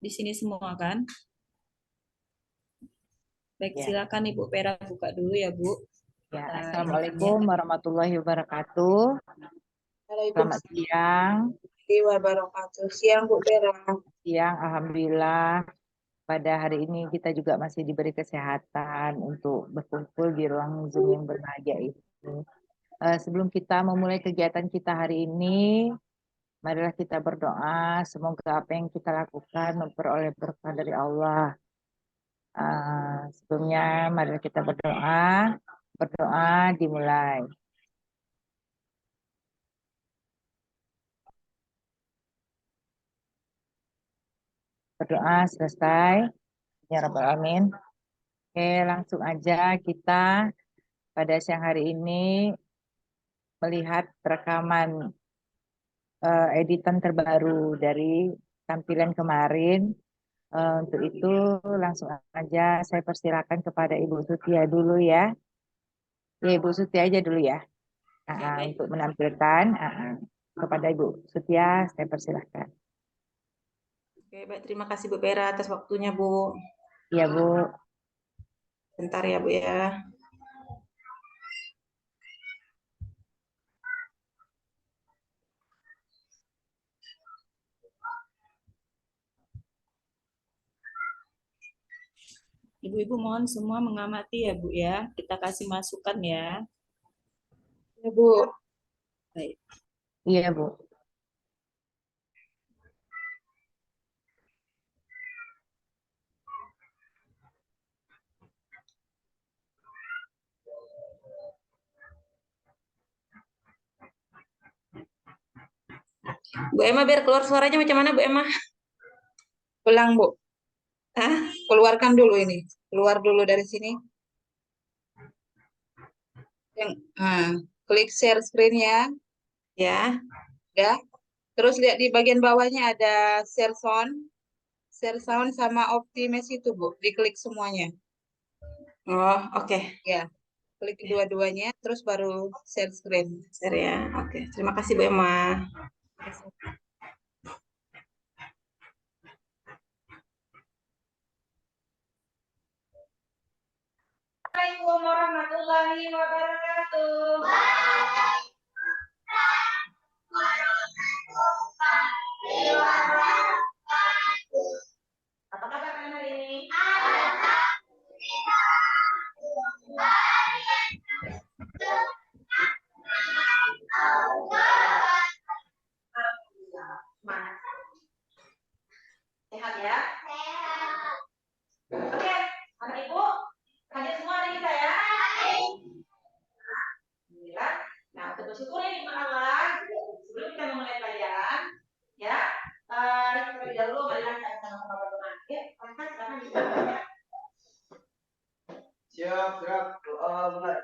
di sini semua kan? Baik, Ya. silakan Ibu Vera buka dulu ya, Bu. Ya, Kita Assalamualaikum warahmatullahi wabarakatuh. Selamat siang. Wabarakatuh. Siang Bu Vera. Siang, alhamdulillah. Pada hari ini kita juga masih diberi kesehatan untuk berkumpul di ruang Zoom yang berbahagia ini. Sebelum kita memulai kegiatan kita hari ini, marilah kita berdoa. Semoga apa yang kita lakukan memperoleh berkah dari Allah. Sebelumnya, marilah kita berdoa. Berdoa dimulai. Berdoa selesai. Ya Rabbal Alamin. Oke, langsung aja kita pada siang hari ini melihat rekaman editan terbaru dari tampilan kemarin. Untuk itu langsung aja saya persilakan kepada Ibu Sutia dulu ya. Ya Ibu Sutia aja dulu ya. Untuk menampilkan kepada Ibu Sutia saya persilakan. Oke, baik. Terima kasih Bu Vera atas waktunya, Bu. Iya Bu. Bentar ya, Bu ya. Ibu-ibu mohon semua mengamati ya, Bu ya. Kita kasih masukan ya. Ya Bu. Baik. Iya Bu. Bu Emma biar keluar suaranya macam mana Bu Emma? Pulang Bu. Hah? Keluarkan dulu ini. Keluar dulu dari sini. Klik share screen-nya. Ya. Udah. Terus lihat di bagian bawahnya ada share sound. Share sound sama optimis itu Bu. Diklik semuanya. Oh, oke. Ya. Klik dua-duanya. Terus baru share screen. Share ya. Oke. Terima kasih Bu Emma. Assalamualaikum warahmatullahi wabarakatuh. Apa kabar kalian hari ini? Alhamdulillah. Semangat. Sehat ya? Sehat. Oke, anak ibu, hadir semua hari kita ya? Alhamdulillah. Nah, untuk bersyukur nikmat Allah, sebelum kita memulai pelajaran, ya, terlebih dahulu marilah kita sama-sama berdoa. Oke, silakan bisa. Siap, gerak, doa mulai.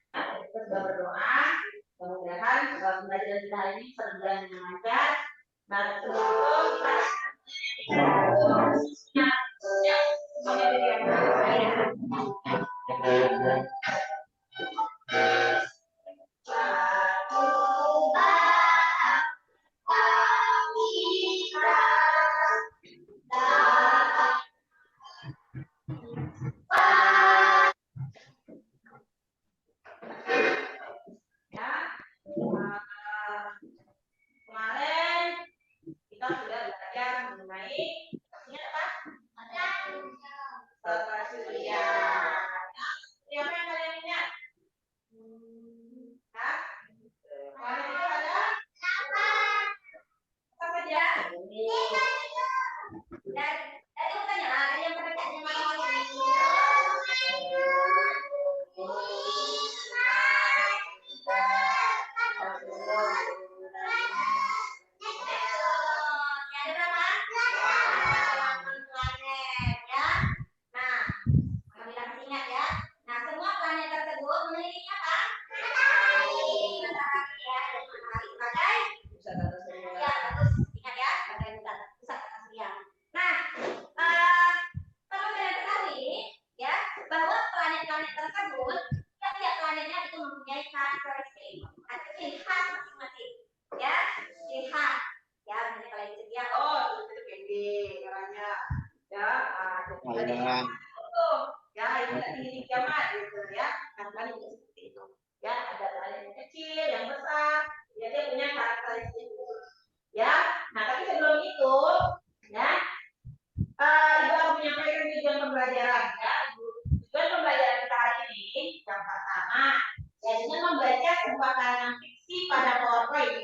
Nah, kita sudah berdoa. Mudah-mudahan pembelajaran kita hari ini berjalan dengan lancar. Nah, sebelum kemarin kita sudah belajar mengenai ingat apa? Surya. Siapa yang pelajaran. Betul. Ya, ini nggak tinggi-tinggi amat gitu ya. Kan juga seperti itu. Ya, ada planet yang kecil, yang besar. Ya, dia punya karakteristik khusus. Ya, nah tapi sebelum itu, ya, Ibu akan menyampaikan tujuan pembelajaran. Ya, tujuan pembelajaran kita hari ini yang pertama, ya dengan membaca sebuah karangan fiksi pada PowerPoint,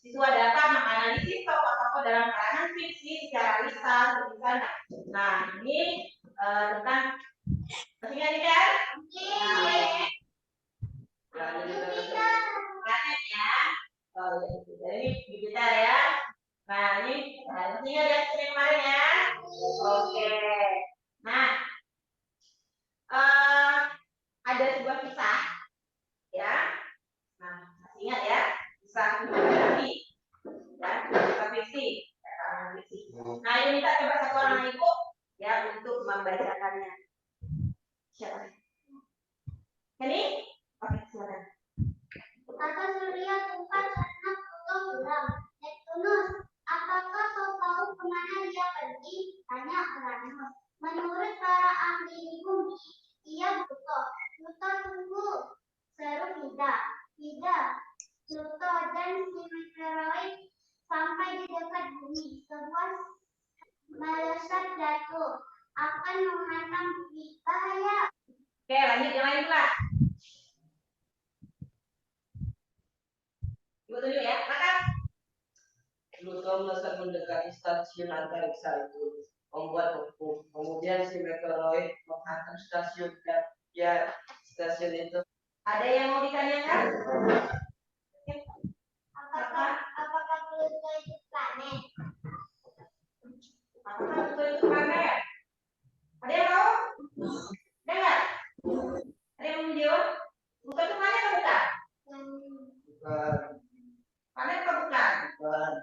siswa dapat menganalisis tokoh-tokoh dalam karangan fiksi secara lisan, tulisan. Nah, ini tentang masih ingat kan? Planet ya. Jadi digital ya. Nah, ini masih ingat ya sini kemarin ya. Oke. Nah, ada sebuah kisah ya. Nah, masih ingat ya? Kisah fiksi. Ya, kisah fiksi. Nah, ini minta coba satu orang ibu ya untuk membacakannya. Siapa? Ini? Oke, silakan. Kata Surya bukan karena Pluto buram. Neptunus, apakah kau tahu kemana dia pergi? Tanya Uranus. Menurut para ahli bumi, ia Pluto. Pluto tunggu, seru Ida. Ida, Pluto dan si meteoroid sampai di dekat bumi. Sebuah melesat jatuh akan menghantam bumi. Bahaya. Oke, lanjut yang lain pula. Ibu tunjuk ya, makan. Pluto melesat mendekati stasiun antariksa itu, membuat beku. Kemudian si meteoroid menghantam stasiun dan ya stasiun itu. Ada yang mau ditanyakan? Apakah Pluto itu planet? Apakah Pluto itu planet? Ada yang tahu? Ada nggak? Ada yang mau menjawab? Pluto itu planet atau bukan? Bukan, Planet atau bukan? bukan.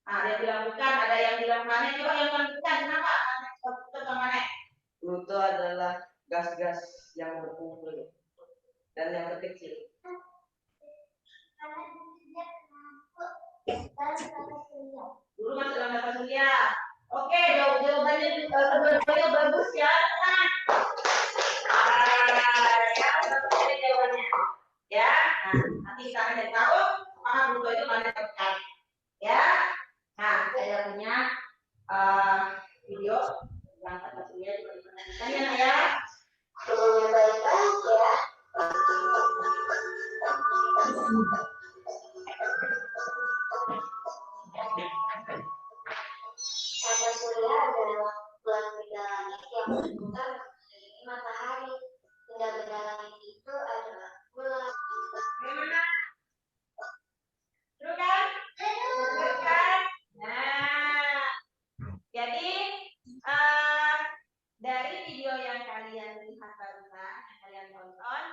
Ada yang bilang bukan, ada yang bilang planet. Coba yang bilang bukan, kenapa? Pluto atau planet? Pluto adalah gas-gas yang berkumpul dan yang terkecil. Karena dia masuk dalam kata Surya. Dulu masuk dalam kata surya. Oke, jawabannya kedua-duanya bagus ya. Tenang. Ya, bagus dari jawabannya. Ya, nah, nanti kita akan cari tahu apakah Pluto itu planet atau bukan. Ya, nah saya punya video yang kata surya juga diperhatikan ya, Nak, ya. Semuanya baik-baik ya. Kata Surya adalah bulan benda langit yang berputar mengelilingi matahari. Benda-benda langit itu adalah bulan. Bagaimana? Seru kan? Seru kan? Nah, jadi dari video yang kalian lihat barusan, yang kalian tonton,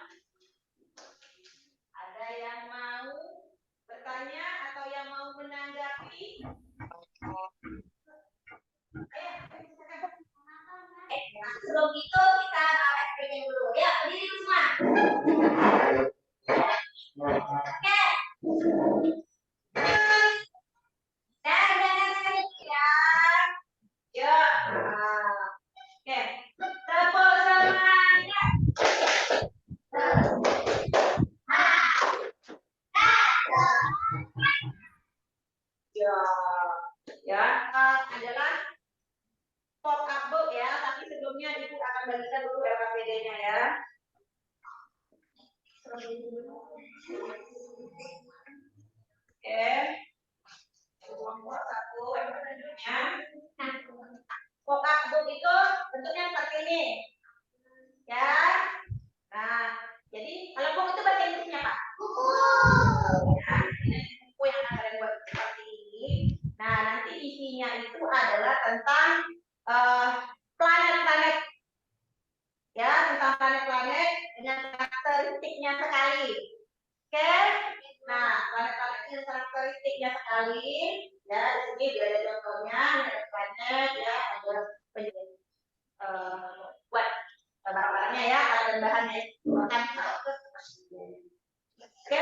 ada yang mau bertanya atau yang mau menanggapi? Ayo, silakan. Sebelum itu kita bahas PJ dulu. Ya, berdiri semua. Oke. Dan ya. Ya. Oke. Tepuk semangat. Ya. Ya, adalah pop up book ya, tapi sebelumnya Ibu akan bagikan dulu LKPD-nya ya. Oke. Nomor 1 LKPD-nya. Pop up book itu bentuknya seperti ini. Ya. Nah, jadi kalau book itu bahasa Inggrisnya Pak. Ya, ini buku yang akan kalian buat seperti ini. Nah, nanti isinya itu adalah tentang planet-planet, ya, tentang planet-planet dengan karakteristiknya sekali. Oke, nah planet-planet dengan karakteristiknya sekali, ya di sini ada contohnya, ada planet, ya ada buat barang-barangnya ya, alat dan bahannya, makan. Oke,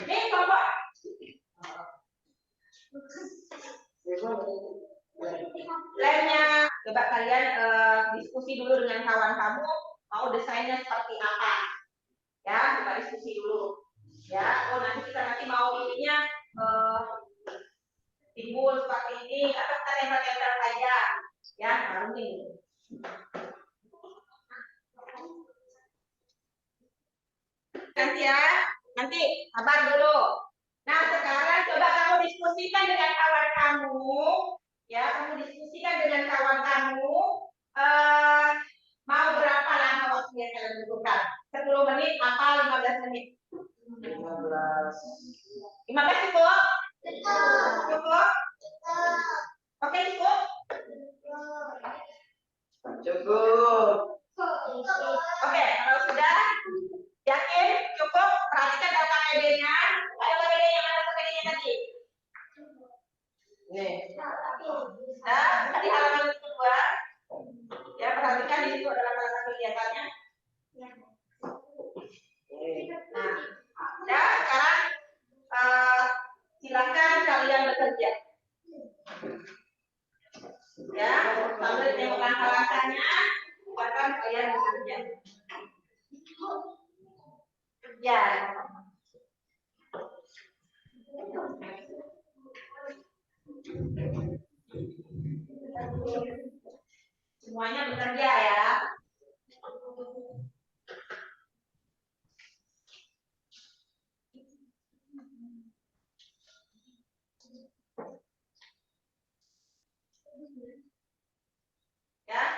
ini kelompok. Lemnya coba kalian diskusi dulu dengan kawan kamu, mau desainnya seperti apa. Ya, coba diskusi dulu. Ya, oh nanti mau ininya timbul seperti ini, atau kita tempel-tempel saja. Ya, baru ini. Nanti ya, nanti sabar dulu. Nah, sekarang coba kamu diskusikan dengan kawan kamu. Ya, kamu diskusikan dengan kawan kamu. Mau berapa lama waktu yang kalian butuhkan? 10 menit apa 15 menit? 15. 15 cukup? Cukup? Oke, cukup? Cukup. Oke, kalau sudah yakin cukup, perhatikan LKPD-nya. LKPD yang mana LKPD-nya tadi? Nih. Nah, tadi halaman kedua. Ya, perhatikan di situ adalah salah satu kegiatannya. Nah, ya sekarang silakan kalian bekerja. Ya, sambil tengok langkah-langkahnya, silakan kalian bekerja. Kerja. Semuanya bekerja ya. Ya.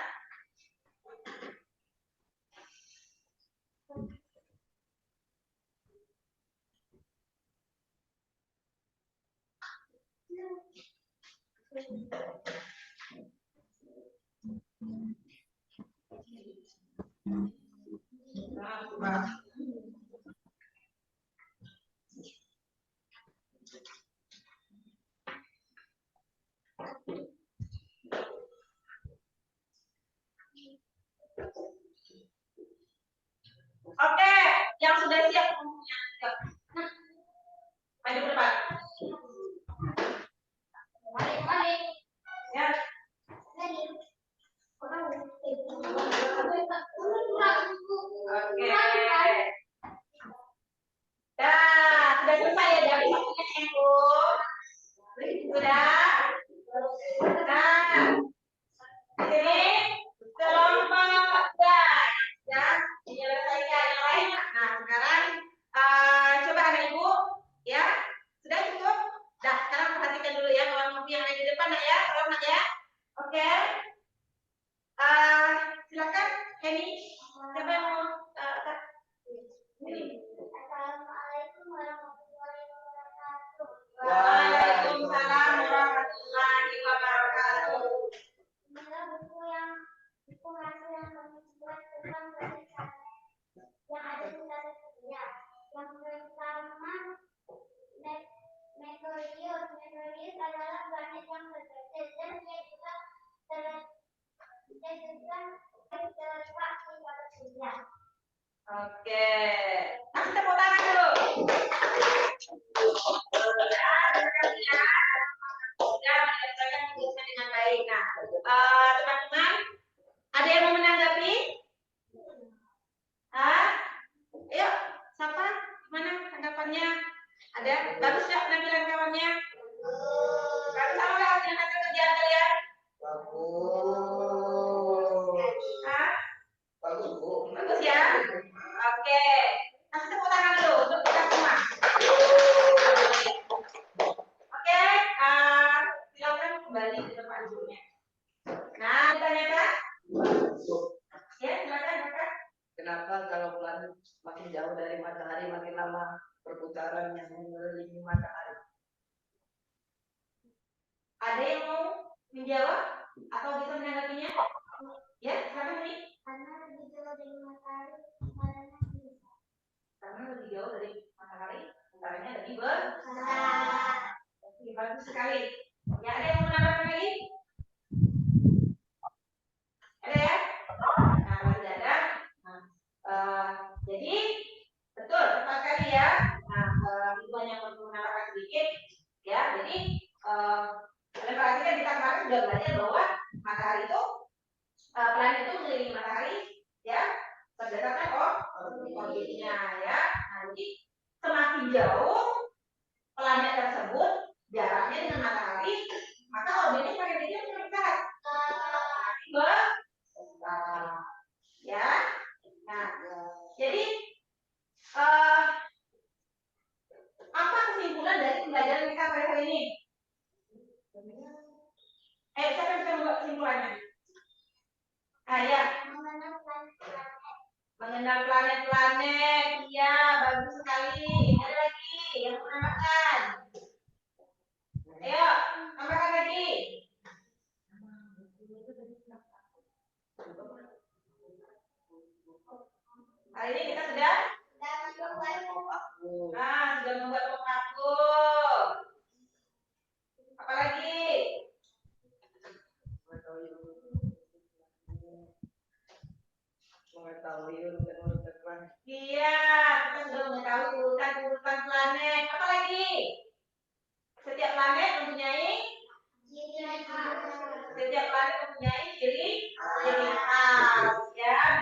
Nah, oke, yang sudah siap semuanya. Nah, maju ke depan. Balik. Ya. Oke. Dah, sudah selesai ya dari satunya Ibu. Sudah. Nah, ini kelompok gas, ya, menyelesaikan yang lain. Nah, sekarang coba anak Ibu, ya, sudah cukup. Dah, sekarang perhatikan dulu ya kawan kamu yang ada di depan, nak ya, tolong nak ya. Oke. Silakan, Henny. Siapa yang mau? Assalamualaikum warahmatullahi wabarakatuh. Waalaikumsalam warahmatullahi wabarakatuh. Inilah buku hasil yang kami buat tentang belajar yang ada di dalam dunia. Yang pertama, Meteorius. Meteorius adalah planet yang berbeda dan dia juga terletak di dalam dunia. Oke. Kasih tepuk tangan dulu. Sudah menyelesaikan tugasnya dengan baik. Nah, teman-teman, ada yang mau menanggapi? Ayo, siapa? Mana tanggapannya? Ada? Bagus nggak penampilan kawannya? Bagus apa nggak dengan hasil kerjaan kalian? Bagus, Bu. Bagus ya? Oke. Kasih tepuk tangan dulu untuk kita semua. Oke, silakan kembali ke depan dulunya. Nah, ditanyakan? Ya, silakan, Kakak. Kenapa kalau planet makin jauh dari matahari makin lama perputarannya mengelilingi matahari? Ada yang mau menjawab atau bisa menanggapinya? Ya, silakan nih. Karena lebih jauh dari matahari, putarannya bisa. Karena lebih jauh dari matahari, putarannya lebih besar. Oke, bagus sekali. Ya, ada yang mau menambahkan lagi? Ada ya? Nah, kalau tidak ada, jadi betul tepat sekali ya. Nah, Ibu hanya perlu menambahkan sedikit, ya. Jadi kalian perhatikan kita kemarin sudah belajar bahwa matahari itu planet itu mengelilingi matahari ya berdasarkan orbitnya ya. Nah, jadi semakin jauh planet tersebut jaraknya dengan matahari, maka orbitnya semakin kecil semakin dekat. Ya. Nah, jadi apa kesimpulan dari pembelajaran kita pada hari ini? Siapa yang bisa membuat kesimpulannya? Ya. Mengenal planet-planet, iya bagus sekali. Ada lagi yang menambahkan? Ayo, tambahkan lagi. Hari ini kita sudah membuat pop vakum. Apa lagi? Mengetahui urutan-urutan planet. Iya, kita sudah mengetahui urutan-urutan planet. Apa lagi? Setiap planet mempunyai ciri khas, ya.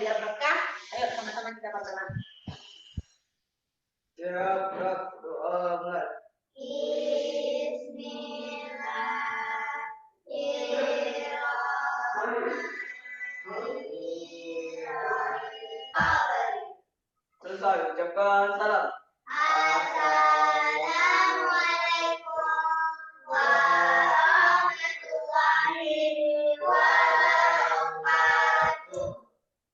Biar berkah, ayo teman-teman kita berdoa. Ya, berdoa. Selesai, ucapkan salam. Assalamualaikum warahmatullahi wabarakatuh.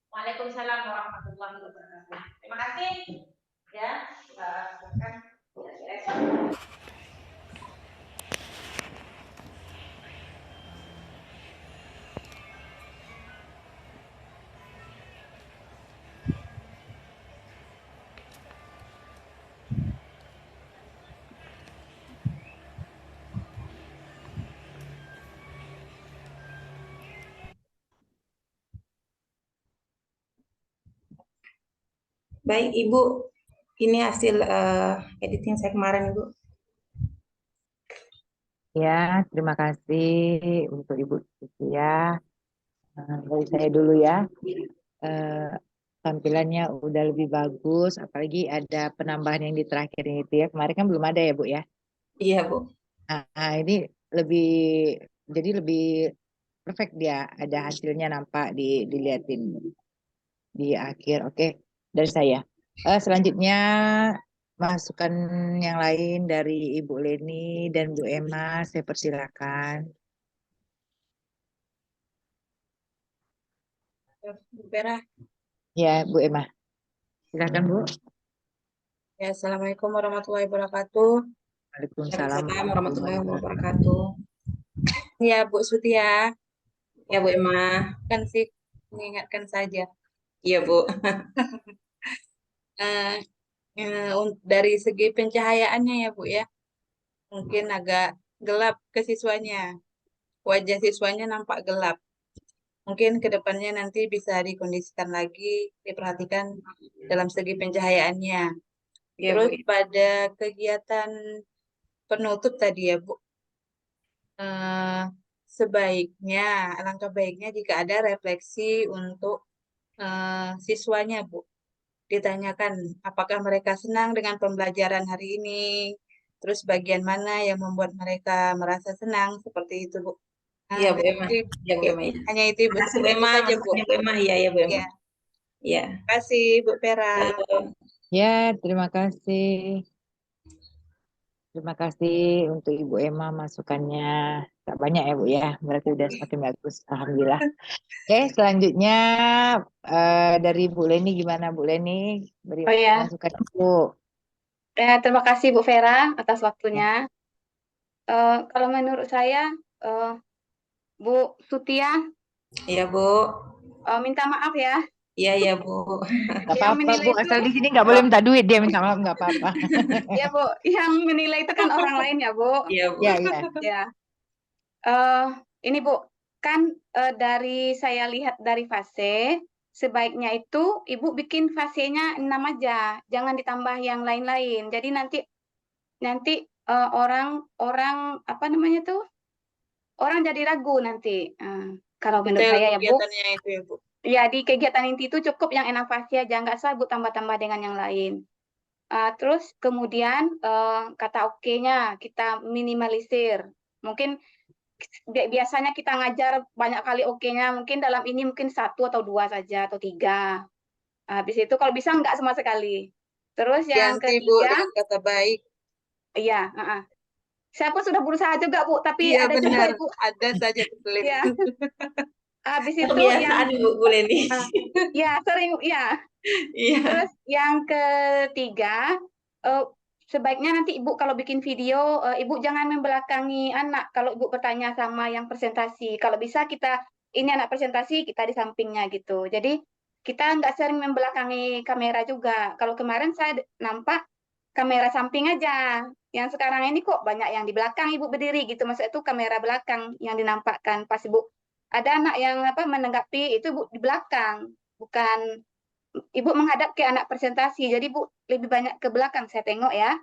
Waalaikumsalam warahmatullahi wabarakatuh. Terima kasih. Ya, kita lakukan. Baik, Ibu. Ini hasil editing saya kemarin, Ibu. Ya, terima kasih untuk Ibu Sutia. Dari saya dulu ya. Tampilannya udah lebih bagus, apalagi ada penambahan yang di terakhir ini itu ya. Kemarin kan belum ada ya, Bu ya. Iya, Bu. Nah, ini lebih jadi lebih perfect dia, ada hasilnya nampak dilihatin di akhir. Oke, dari saya. Selanjutnya masukan yang lain dari Ibu Leni dan Bu Emma, saya persilakan. Bu Vera. Ya, Bu Emma. Silakan, Bu. Ya, Assalamualaikum warahmatullahi wabarakatuh. Waalaikumsalam Waalaikumsalam warahmatullahi wabarakatuh. Ya, Bu Sutia. Ya, Bu Emma. Kan sih mengingatkan saja. Iya, Bu. Dari segi pencahayaannya ya, Bu ya. Mungkin agak gelap ke siswanya. Wajah siswanya nampak gelap. Mungkin ke depannya nanti bisa dikondisikan lagi, diperhatikan dalam segi pencahayaannya. Iya, Terus Bu. pada kegiatan penutup tadi ya, Bu. Sebaiknya, alangkah baiknya jika ada refleksi untuk siswanya, Bu. Ditanyakan apakah mereka senang dengan pembelajaran hari ini, terus bagian mana yang membuat mereka merasa senang, seperti itu, Bu. Iya, Bu Emma. Iya, Bu Emma. Hanya itu, Ibu. Bu Emma aja, Bu. Bu Emma, iya, ya, Bu Emma. Ya. Iya. Terima kasih, Bu Vera. Ya, terima kasih. Terima kasih untuk Ibu Emma masukannya. Tak banyak ya, Bu ya. Berarti udah semakin bagus. Alhamdulillah. Oke, selanjutnya dari Bu Leni, gimana Bu Leni? Beri Oh ya, masukan Bu. terima kasih Bu Vera atas waktunya. Kalau menurut saya, Bu Sutia, Iya, Bu. minta maaf ya. Iya, ya, Bu. Gak Yang apa-apa menilai Bu, itu, asal di sini nggak boleh minta duit, dia minta maaf nggak apa-apa. ya Bu, yang menilai itu kan orang lain ya Bu. Iya, Bu. Ya, ya. Ya, ini Bu, kan dari saya lihat dari fase, sebaiknya itu Ibu bikin fasenya 6 aja, jangan ditambah yang lain-lain. Jadi nanti nanti orang apa namanya tuh, orang jadi ragu nanti. Kalau menurut Detail saya ya Bu, kegiatannya itu ya Bu. ya di kegiatan inti itu cukup yang inovasi aja, nggak usah Bu tambah-tambah dengan yang lain. Terus kemudian kata oke-nya kita minimalisir. Mungkin biasanya kita ngajar banyak kali oke-nya, mungkin dalam ini mungkin 1 atau 2 saja atau 3. Habis itu kalau bisa nggak sama sekali. Terus yang Ganti Bu ketiga, dengan kata baik. iya, saya pun sudah berusaha juga Bu, tapi Iya ada juga benar, Ibu. ada saja kesulitan. Ya, habis itu Kebiasaan yang Bu Leni. ya sering ya. Iya. Terus yang ketiga, sebaiknya nanti Ibu kalau bikin video, Ibu jangan membelakangi anak kalau Ibu bertanya sama yang presentasi. Kalau bisa ini anak presentasi, kita di sampingnya gitu. Jadi kita nggak sering membelakangi kamera juga. Kalau kemarin saya nampak kamera samping aja. Yang sekarang ini kok banyak yang di belakang Ibu berdiri gitu. Maksudnya itu kamera belakang yang dinampakkan pas Ibu. Ada anak yang menanggapi itu Ibu di belakang, bukan Ibu menghadap ke anak presentasi, jadi Bu lebih banyak ke belakang saya tengok ya.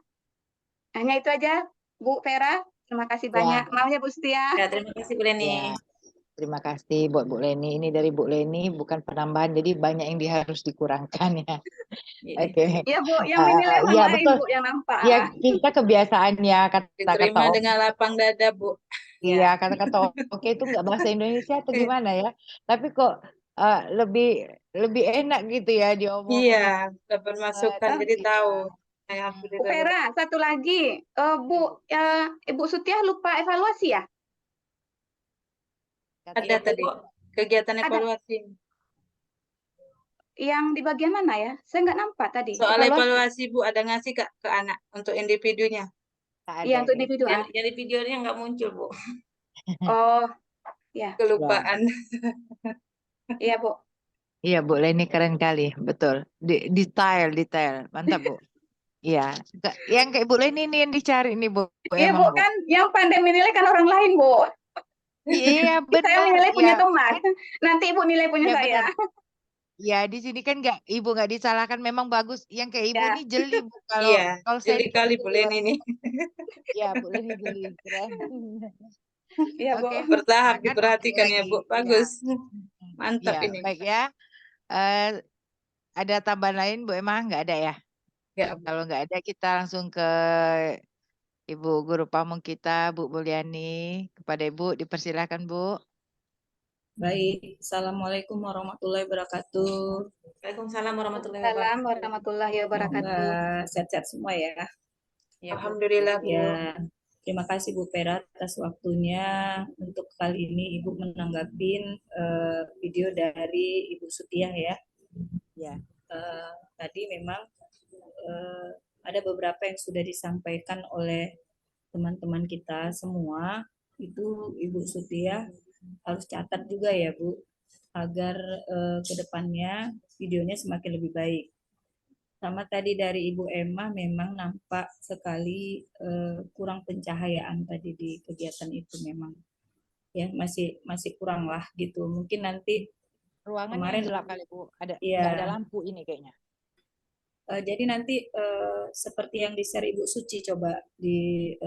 Hanya itu aja, Bu Vera. Terima kasih banyak. Maaf ya Bu Setia. Ya, terima kasih Bu Leni. Ya, terima kasih buat Bu Leni. Ini dari Bu Leni, bukan penambahan, jadi banyak yang harus dikurangkan ya. Oke. Iya Bu, yang menilai orang Ya lain betul. Bu, yang nampak. Ya kita kebiasaannya kata-kata Diterima dengan lapang dada Bu. iya kata-kata oke itu nggak bahasa Indonesia atau gimana ya? Tapi kok lebih enak gitu ya diomong. Iya, dapat masukan jadi Iya. tahu. Bu Alhamdulillah. Vera, satu lagi, Bu, Ibu Sutia lupa evaluasi ya? Ada tadi kegiatan Ada. evaluasi. Yang di bagian mana ya? Saya nggak nampak tadi. Soal evaluasi Bu, ada ngasih ke anak untuk individunya? Iya, untuk individu. Yang di videonya nggak muncul Bu. Oh, ya. Kelupaan. Iya Bu. Iya Bu Leni keren kali, betul. Detail, mantap Bu. Iya, yang kayak Bu Leni ini yang dicari nih Bu. Iya Emang, Bu, kan yang pandai menilai kan orang lain Bu. Iya Saya benar. menilai punya Ya, teman. Nanti Ibu nilai punya ya saya. benar. Ya di sini kan Ibu nggak disalahkan, memang bagus. Yang kayak Ibu Ya. ini jeli Bu. Iya, Kalau saya jeli kali Bu Leni ini. Ya Bu Leni jeli, keren. Iya Bu. Oke, Bertahap silakan diperhatikan ya Bu, lagi. bagus. Ya. Mantap Ya, ini. baik ya. Ada tambahan lain Bu Emma? Nggak ada ya? Ya, Kalau nggak ada kita langsung ke Ibu Guru Pamung kita, Bu Mulyani. Kepada Ibu dipersilakan Bu. Baik, Assalamualaikum warahmatullahi wabarakatuh. Waalaikumsalam warahmatullahi Salam wabarakatuh. warahmatullahi wabarakatuh. Semoga sehat-sehat semua ya. Ya, Bu. Alhamdulillah Bu. Ya, terima kasih Bu Vera atas waktunya untuk kali ini Ibu menanggapin video dari Ibu Sutia ya. Ya. Tadi memang ada beberapa yang sudah disampaikan oleh teman-teman kita semua. Itu Ibu Sutia harus catat juga ya Bu, agar ke depannya videonya semakin lebih baik. Sama tadi dari Ibu Emma memang nampak sekali kurang pencahayaan tadi di kegiatan itu memang ya masih kurang lah gitu. Mungkin nanti Ruangan kemarin yang gelap kali Bu, nggak ya, ada lampu ini kayaknya. jadi nanti seperti yang di-share Ibu Suci coba dipelajarin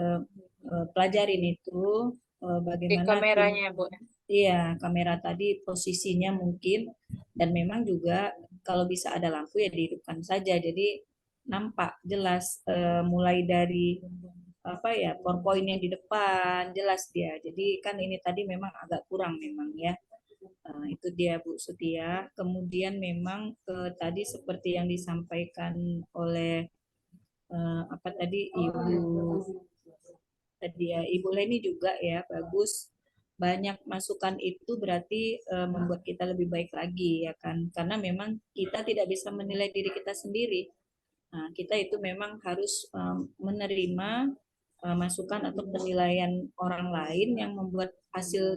itu Di bagaimana kameranya Bu. iya, kamera tadi posisinya mungkin, dan memang juga kalau bisa ada lampu ya dihidupkan saja. Jadi nampak jelas mulai dari apa ya PowerPoint yang di depan jelas dia. Jadi kan ini tadi memang agak kurang memang ya. Itu dia Bu Sutia. Kemudian memang tadi seperti yang disampaikan oleh apa tadi Ibu Leni juga ya bagus, banyak masukan itu berarti membuat kita lebih baik lagi ya kan, karena memang kita tidak bisa menilai diri kita sendiri. Nah, kita itu memang harus menerima masukan atau penilaian orang lain yang membuat hasil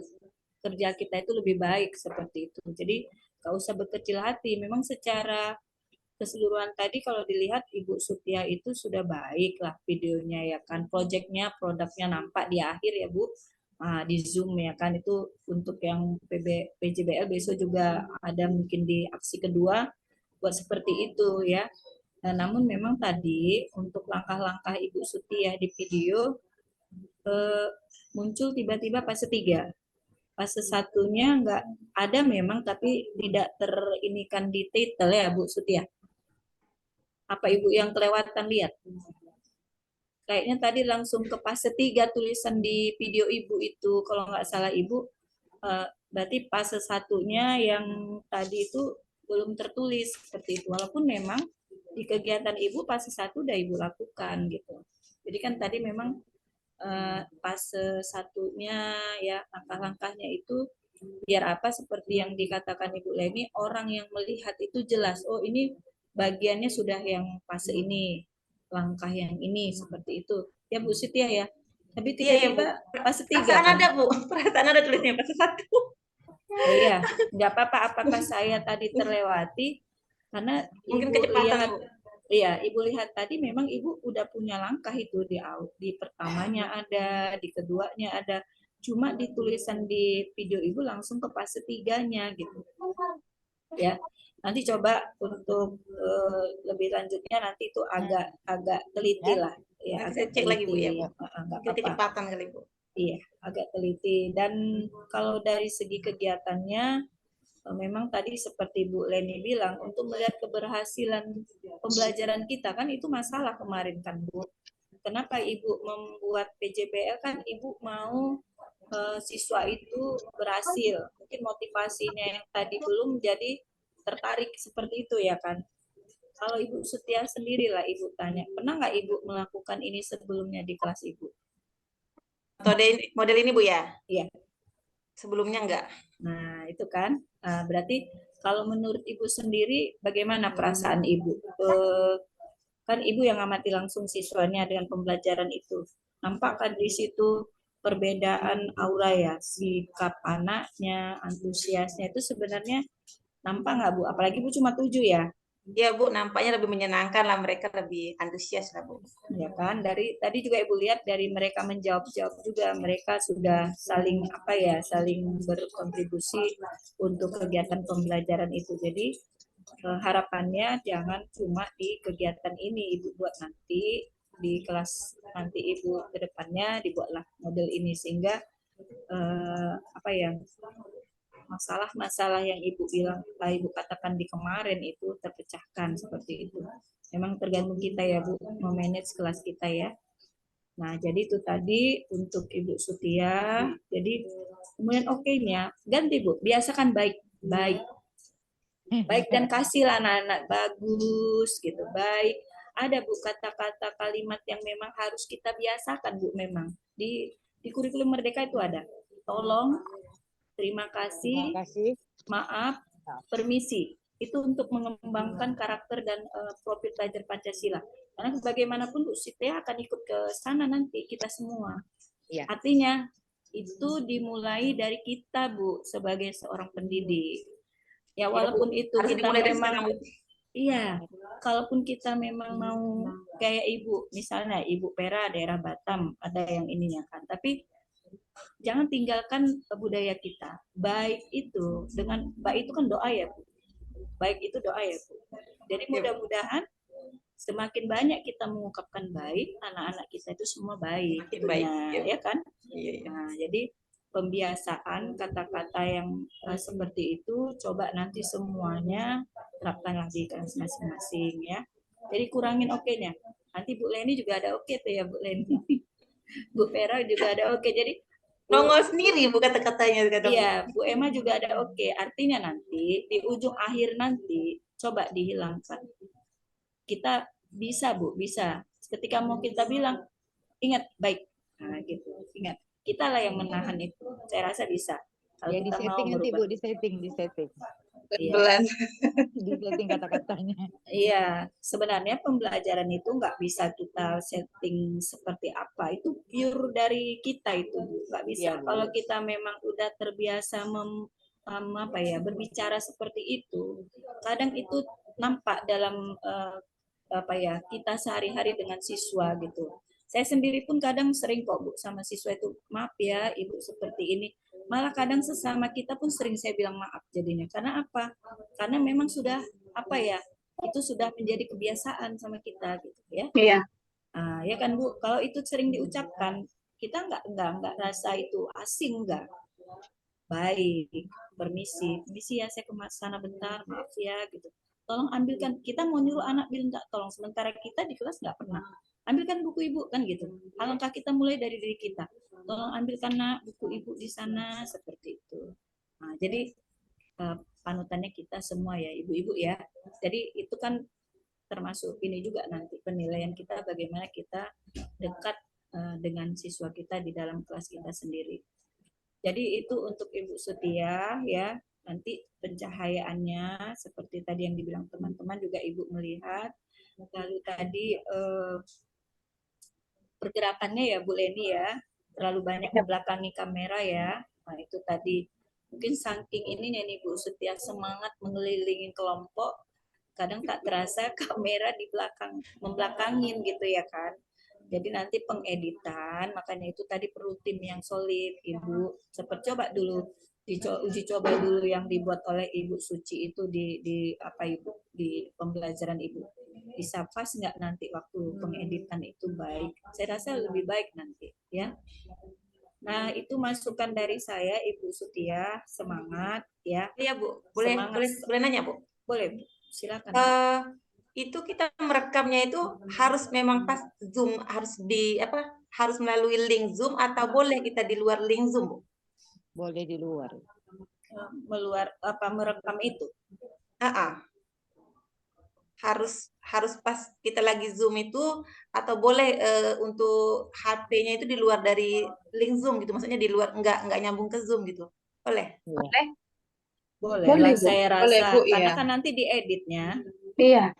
kerja kita itu lebih baik seperti itu. Jadi nggak usah berkecil hati. Memang secara keseluruhan tadi kalau dilihat Ibu Sutia itu sudah baik lah videonya ya kan, produknya nampak di akhir ya Bu, di Zoom ya kan, itu untuk yang PJBL besok juga ada mungkin di aksi kedua buat seperti itu ya. Nah, namun memang tadi untuk langkah-langkah Ibu Sutia di video muncul tiba-tiba fase 3. Fase satunya nggak ada memang, tapi tidak terinikan di title ya Bu Sutia. Apa Ibu yang kelewatan lihat? Kayaknya tadi langsung ke fase 3 tulisan di video Ibu itu, kalau nggak salah Ibu, berarti fase satunya yang tadi itu belum tertulis seperti itu. Walaupun memang di kegiatan Ibu fase 1 udah Ibu lakukan gitu. Jadi kan tadi memang fase satunya ya langkah-langkahnya itu biar apa seperti yang dikatakan Ibu Leni, orang yang melihat itu jelas, oh ini bagiannya sudah yang fase ini, langkah yang ini, seperti itu. Ya Bu Sitia ya. Tapi Iya, Bu. tiba-tiba fase 3 Perasaan kan? ada, Bu. Perasaan ada tulisnya fase 1. Oh iya, nggak apa-apa apakah saya tadi terlewati, karena Mungkin Ibu kecepatan, lihat, Bu. iya, Ibu lihat tadi memang Ibu udah punya langkah itu di pertamanya ada, di keduanya ada. Cuma di tulisan di video Ibu langsung ke fase 3-nya gitu. Ya. Nanti coba untuk lebih lanjutnya nanti itu agak teliti lah. Ya, Nanti agak saya cek lagi, Bu, ya, teliti. Bu. Nggak Mungkin apa-apa. kecepatan kali, Bu. Iya, agak teliti. Dan kalau dari segi kegiatannya, memang tadi seperti Bu Leni bilang, untuk melihat keberhasilan pembelajaran kita kan itu masalah kemarin kan Bu. Kenapa Ibu membuat PJBL kan Ibu mau siswa itu berhasil. Mungkin motivasinya yang tadi belum jadi tertarik seperti itu ya kan. Kalau Ibu Setia sendiri lah Ibu tanya, pernah nggak Ibu melakukan ini sebelumnya di kelas Ibu? Model ini, Bu, ya? Iya. Sebelumnya enggak. Nah, itu kan. Berarti kalau menurut Ibu sendiri, bagaimana perasaan Ibu? Kan Ibu yang amati langsung siswanya dengan pembelajaran itu. Nampak kan di situ perbedaan aura ya, sikap anaknya, antusiasnya itu sebenarnya nampak nggak Bu? Apalagi Bu cuma 7 ya. Ya, Bu, nampaknya lebih menyenangkan lah, mereka lebih antusias lah, Bu. Ya kan, dari tadi juga Ibu lihat dari mereka menjawab-jawab juga, mereka sudah saling saling berkontribusi untuk kegiatan pembelajaran itu. Jadi harapannya jangan cuma di kegiatan ini Ibu buat, nanti di kelas nanti Ibu ke depannya dibuatlah model ini sehingga masalah-masalah yang Ibu bilang, Ibu katakan di kemarin itu terpecahkan seperti itu. Memang tergantung kita ya Bu, memanage kelas kita ya. Nah, jadi itu tadi untuk Ibu Sutia. Jadi kemudian oke-nya ganti Bu, biasakan baik dan kasihlah anak-anak bagus gitu, baik. Ada Bu kata-kata kalimat yang memang harus kita biasakan Bu, memang di kurikulum Merdeka itu ada. Tolong, terima kasih, maaf, permisi. Itu untuk mengembangkan karakter dan profil belajar Pancasila. Karena bagaimanapun Bu Sitia akan ikut ke sana nanti kita semua. Iya. Artinya itu dimulai dari kita Bu sebagai seorang pendidik. Ya walaupun itu Harus kita dimulai dari memang sekarang, Bu. iya, kalaupun kita memang mau kayak Ibu, misalnya Ibu Pera daerah Batam ada yang ininya kan, tapi jangan tinggalkan budaya kita. Baik itu kan doa ya Bu. Baik itu doa ya Bu. Jadi mudah-mudahan semakin banyak kita mengungkapkan baik, anak-anak kita itu semua baik. Makin baik, Ya kan? Iya. Nah, jadi pembiasaan kata-kata yang seperti itu coba nanti semuanya terapkanlah di kelas masing-masing ya. Jadi kurangin oke-nya. Nanti Bu Leni juga ada oke tuh ya Bu Leni. Bu Vera juga ada oke. Jadi nongol sendiri Bu kata-katanya. Iya, Bu Emma juga ada oke. Artinya nanti di ujung akhir nanti coba dihilangkan. Kita bisa Bu, bisa. Ketika mau kita bilang ingat baik. Nah, gitu. Ingat, kita lah yang menahan itu. Saya rasa bisa. Kalau Ya kita di mau setting nanti merubah. Bu, di setting. Iya. Di setting kata-katanya. Iya, sebenarnya pembelajaran itu nggak bisa kita setting seperti apa. Itu pure dari kita itu, Bu. Nggak bisa. Iya, Bu. Kalau kita memang udah terbiasa berbicara seperti itu, kadang itu nampak dalam kita sehari-hari dengan siswa gitu. Saya sendiri pun kadang sering kok Bu sama siswa itu, maaf ya Ibu seperti ini. Malah kadang sesama kita pun sering saya bilang maaf jadinya. Karena apa? Karena memang sudah itu sudah menjadi kebiasaan sama kita gitu ya. Iya. Ya kan Bu, kalau itu sering diucapkan, kita nggak rasa itu asing, nggak. Baik, permisi ya saya ke sana bentar, maaf ya gitu. Tolong ambilkan, kita mau nyuruh anak bilang enggak, tolong, sementara kita di kelas nggak pernah. Ambilkan buku ibu kan gitu. Alangkah kita mulai dari diri kita. Tolong ambilkan nak buku ibu di sana, seperti itu. Nah, jadi panutannya kita semua ya ibu-ibu ya. Jadi itu kan termasuk ini juga nanti penilaian kita bagaimana kita dekat dengan siswa kita di dalam kelas kita sendiri. Jadi itu untuk Ibu Setia ya. Nanti pencahayaannya seperti tadi yang dibilang teman-teman juga Ibu melihat. Lalu tadi pergerakannya ya Bu Leni ya, terlalu banyak membelakangi kamera ya. Nah itu tadi mungkin saking ini nih Bu Setia semangat mengelilingi kelompok, kadang tak terasa kamera di belakang membelakangin gitu ya kan. Jadi nanti pengeditan, makanya itu tadi perlu tim yang solid, Ibu. Seperti coba dulu uji coba dulu yang dibuat oleh Ibu Suci itu di apa Ibu di pembelajaran Ibu. Bisa pas nggak nanti waktu pengeditan itu baik? Saya rasa lebih baik nanti ya. Nah, itu masukan dari saya Ibu Sutia, semangat ya. Iya Bu, boleh nanya Bu? Boleh Bu, silakan. Itu kita merekamnya itu harus memang pas Zoom, harus melalui link Zoom atau boleh kita di luar link Zoom Bu? Boleh di luar. Merekam itu? Harus pas kita lagi Zoom itu atau boleh untuk HP-nya itu di luar dari link Zoom gitu, maksudnya di luar nggak nyambung ke Zoom gitu, boleh? Boleh. Boleh, Bu. saya rasa Boleh, Bu, karena iya. kan nanti dieditnya. Iya.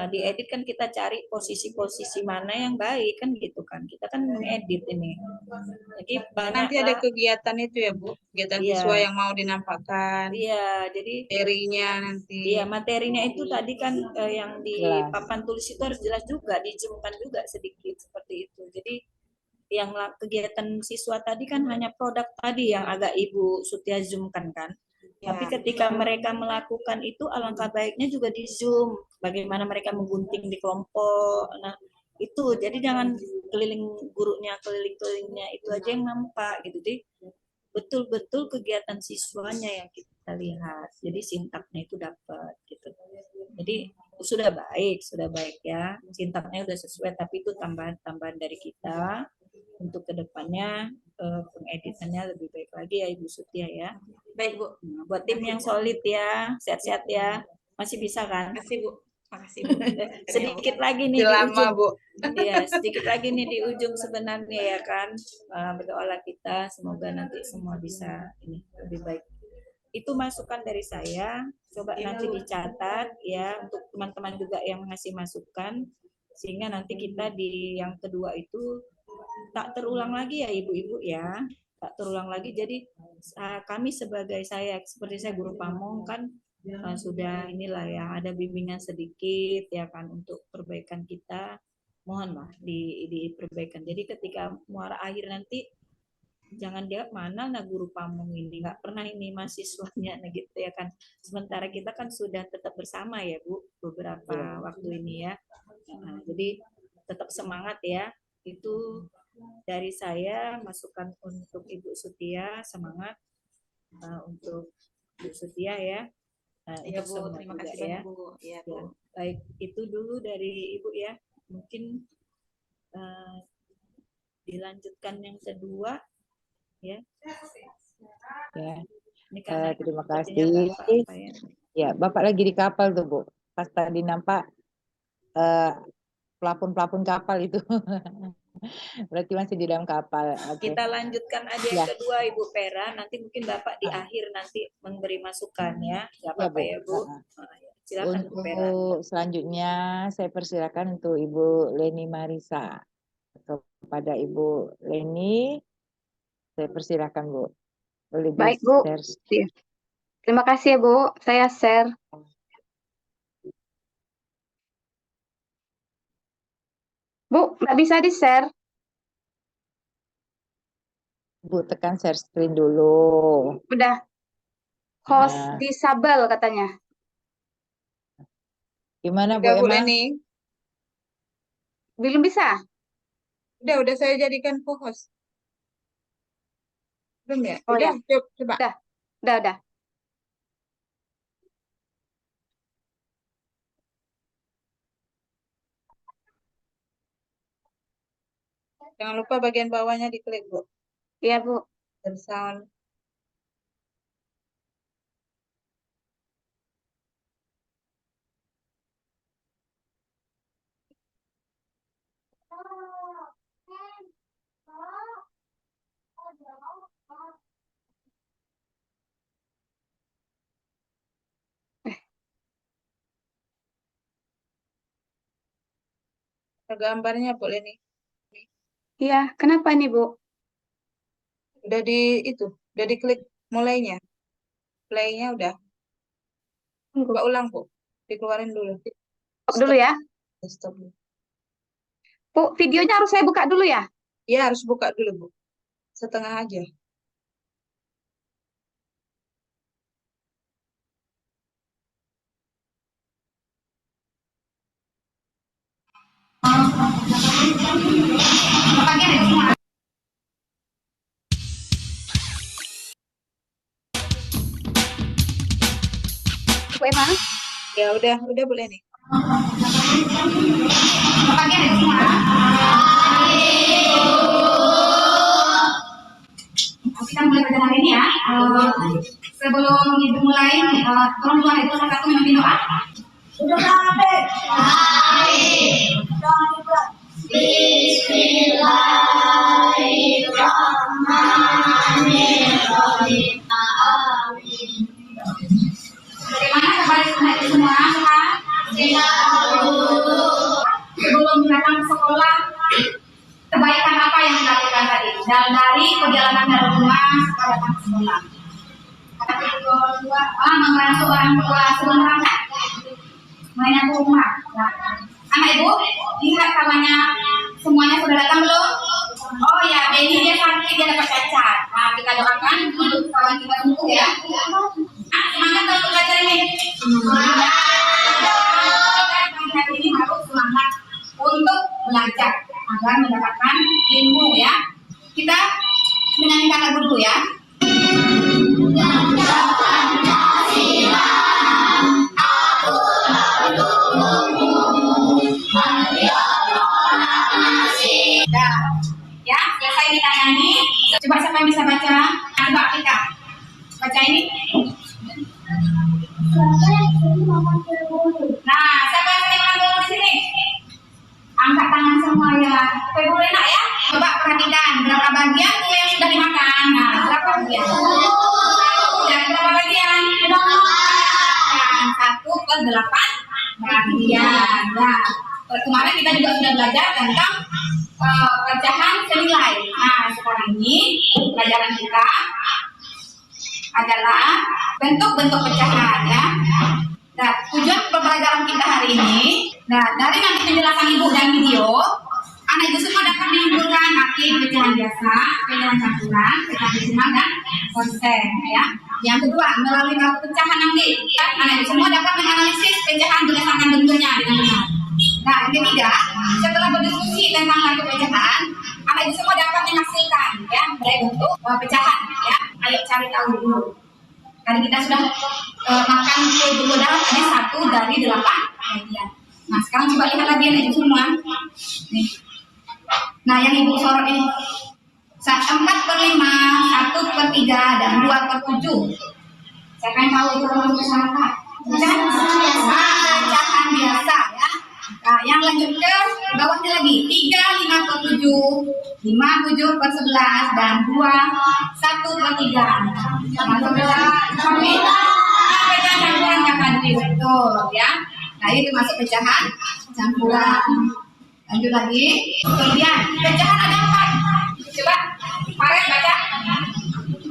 Diedit kan kita cari posisi-posisi mana yang baik kan gitu kan. Kita kan mengedit ini. Jadi banyak Nanti ada kegiatan itu ya Bu, kegiatan Iya. siswa yang mau dinampakkan. Iya, jadi Materinya nanti. Iya, materinya itu tadi kan yang di papan tulis itu harus jelas juga, dizoomkan juga sedikit seperti itu. Jadi yang kegiatan siswa tadi kan hanya produk tadi yang agak Ibu Sutia zoomkan kan. Ya. Tapi ketika mereka melakukan itu alangkah baiknya juga di zoom. Bagaimana mereka menggunting di kelompok. Nah, itu jadi jangan keliling-kelilingnya itu aja yang nampak gitu. Jadi betul-betul kegiatan siswanya yang kita lihat. Jadi sintaknya itu dapat gitu. Jadi sudah baik ya. Sintaknya sudah sesuai, tapi itu tambahan dari kita untuk kedepannya pengeditannya lebih baik lagi ya Ibu Sutia ya. Baik Bu. Nah, buat tim yang solid ya, sehat-sehat ya. Masih bisa kan? Makasih Bu. Makasih Bu. Sedikit lagi nih di ujung. Bu. Iya, sedikit lagi nih di ujung sebenarnya ya kan. Berdoalah kita semoga nanti semua bisa ini lebih baik. Itu masukan dari saya. Coba nanti dicatat ya untuk teman-teman juga yang ngasih masukan sehingga nanti kita di yang kedua itu tak terulang lagi ya ibu-ibu ya. Tak terulang lagi. Jadi kami seperti saya guru pamong kan sudah inilah ya ada bimbingan sedikit ya kan untuk perbaikan kita, mohonlah diperbaikan. Jadi ketika muara akhir nanti jangan dia mana nah guru pamong ini nggak pernah ini mahasiswanya nah gitu ya kan. Sementara kita kan sudah tetap bersama ya Bu beberapa waktu ini ya. Nah, jadi tetap semangat ya. Itu dari saya masukan untuk Ibu Sutia, semangat untuk Ibu Sutia ya. Iya Bu, terima kasih banyak Bu. Iya Bu. Baik, itu dulu dari Ibu ya. Mungkin dilanjutkan yang kedua ya. Ya. Ini terima kasih. Ya, Bapak lagi di kapal tuh Bu. Pas tadi nampak pelapun-pelapun kapal itu. Berarti masih di dalam kapal. Okay. Kita lanjutkan aja yang kedua Ibu Pera. Nanti mungkin Bapak di akhir nanti memberi masukan ya. Gak apa-apa ya Bu. Silakan untuk Bu Pera. Selanjutnya saya persilakan untuk Ibu Leni Marisa. Kepada Ibu Leni, saya persilakan Bu. Boleh baik Bu. Terima kasih ya Bu. Saya share. Bu, nggak bisa di-share. Bu, tekan share screen dulu. Udah. Host disable katanya. Gimana Bu Udah Bu Emma? Leni. Belum bisa? Udah saya jadikan co-host. Belum ya? Oh Udah, ya, coba. udah. Jangan lupa bagian bawahnya diklik, Bu. Iya Bu. Sound. Gambarnya Bu Leni. Iya, kenapa nih Bu? Udah udah diklik mulainya. Play-nya udah. Tunggu. Coba ulang, Bu. Dikeluarin dulu. Stop dulu ya. Stop dulu. Bu, videonya harus saya buka dulu ya? Iya, harus buka dulu, Bu. Setengah aja. Bu Emma? Ya udah boleh nih. Kita mulai pada hari ini ya. Sebelum ibu mulai, tolong Tuhan itu satu memimpin doa. Sudah sampai. Bagaimana kabar itu semua? Sebelum datang ke sekolah, kebaikan apa yang dilakukan tadi? Dan dari perjalanan dari rumah sampai datang ke sekolah. Membantu orang tua sebelum berangkat. Mainan rumah. Nah, anak ibu, lihat kawannya semuanya sudah datang belum? Oh ya, Benny dia sakit, dia dapat cacat. Nah, kita doakan untuk kawan kita sembuh ya. Semangat untuk belajar ini. Semangat. Hari ini harus semangat untuk belajar agar mendapatkan ilmu ya. Kita menyanyikan lagu dulu ya. Nah, ya, selesai kita nyanyi. Coba siapa yang bisa baca? Coba kita baca ini. Nah, siapa yang sering nganggur di sini? Angkat tangan semua ya. Boleh enak ya? Coba perhatikan berapa bagian kue yang sudah dimakan. Nah, berapa bagian? Dan berapa bagian? 1/8 bagian. Nah, kemarin kita juga sudah belajar tentang pecahan senilai. Nah, sekarang ini pelajaran kita adalah bentuk-bentuk pecahan ya. Nah, tujuan pembelajaran kita hari ini, dari nanti penjelasan ibu dan video, anak ibu semua dapat menyimpulkan arti pecahan biasa, pecahan campuran, pecahan desimal dan konsen ya. Yang kedua, melalui pecahan nanti, anak ibu semua dapat menganalisis pecahan berdasarkan bentuknya dengan benar. Nah, yang ketiga, setelah berdiskusi tentang satu pecahan, anak ibu semua dapat menghasilkan ya dari bentuk pecahan ya. Ayo cari tahu dulu. Tadi kita sudah makan kue gula tadi 1 dari 8 bagian. Nah, sekarang coba lihat lagi anak ibu semua. Nih. Nah, yang ibu sorot ini 4/5, 1/3, dan 2/7. Siapa yang tahu itu kalau masyarakat? Pecahan biasa ya. Nah, yang lanjut ke bawahnya lagi 3, 5/7, 5, 7/11, dan 2, 1/3. Pecahan campuran kakak betul ya. Nah, itu masuk pecahan campuran. Lanjut lagi. Kemudian pecahan ada 4. Coba Farid baca.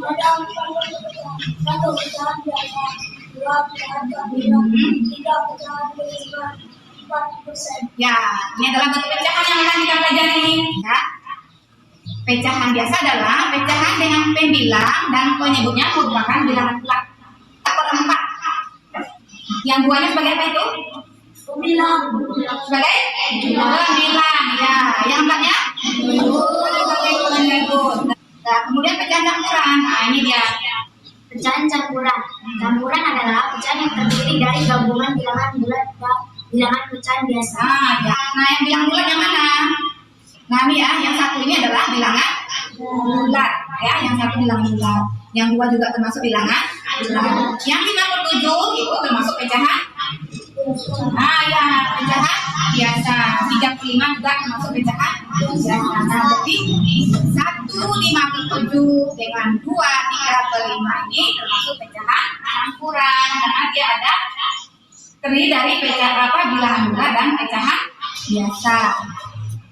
Ada 1 pecahan biasa, 2 pecahan campuran, 3 pecahan desimal, 4%. Ya, ini adalah bentuk pecahan yang akan kita pelajari ya. Pecahan biasa adalah pecahan dengan pembilang dan penyebutnya merupakan bilangan bulat. 4. Yang duanya sebagai apa itu? Bilang. Sebagai bilang, ya. Yang keempatnya? Nah, kemudian pecahan campuran. Nah, ini dia. Pecahan campuran. Campuran adalah pecahan yang terdiri dari gabungan bilangan bulat dan bilangan pecahan biasa. Nah, yang bilangan bulat yang mana? Nah, ini ya, yang satu ini adalah bilangan bulat, ya, yang satu bilangan bulat. Yang dua juga termasuk bilangan bulat. Yang 57 itu termasuk pecahan. Nah, ya, pecahan biasa. 35 juga termasuk pecahan biasa. Nah, jadi 157 dengan 2/3/5 ini termasuk pecahan campuran karena dia ada terdiri dari pecahan bilangan bulat dan pecahan biasa.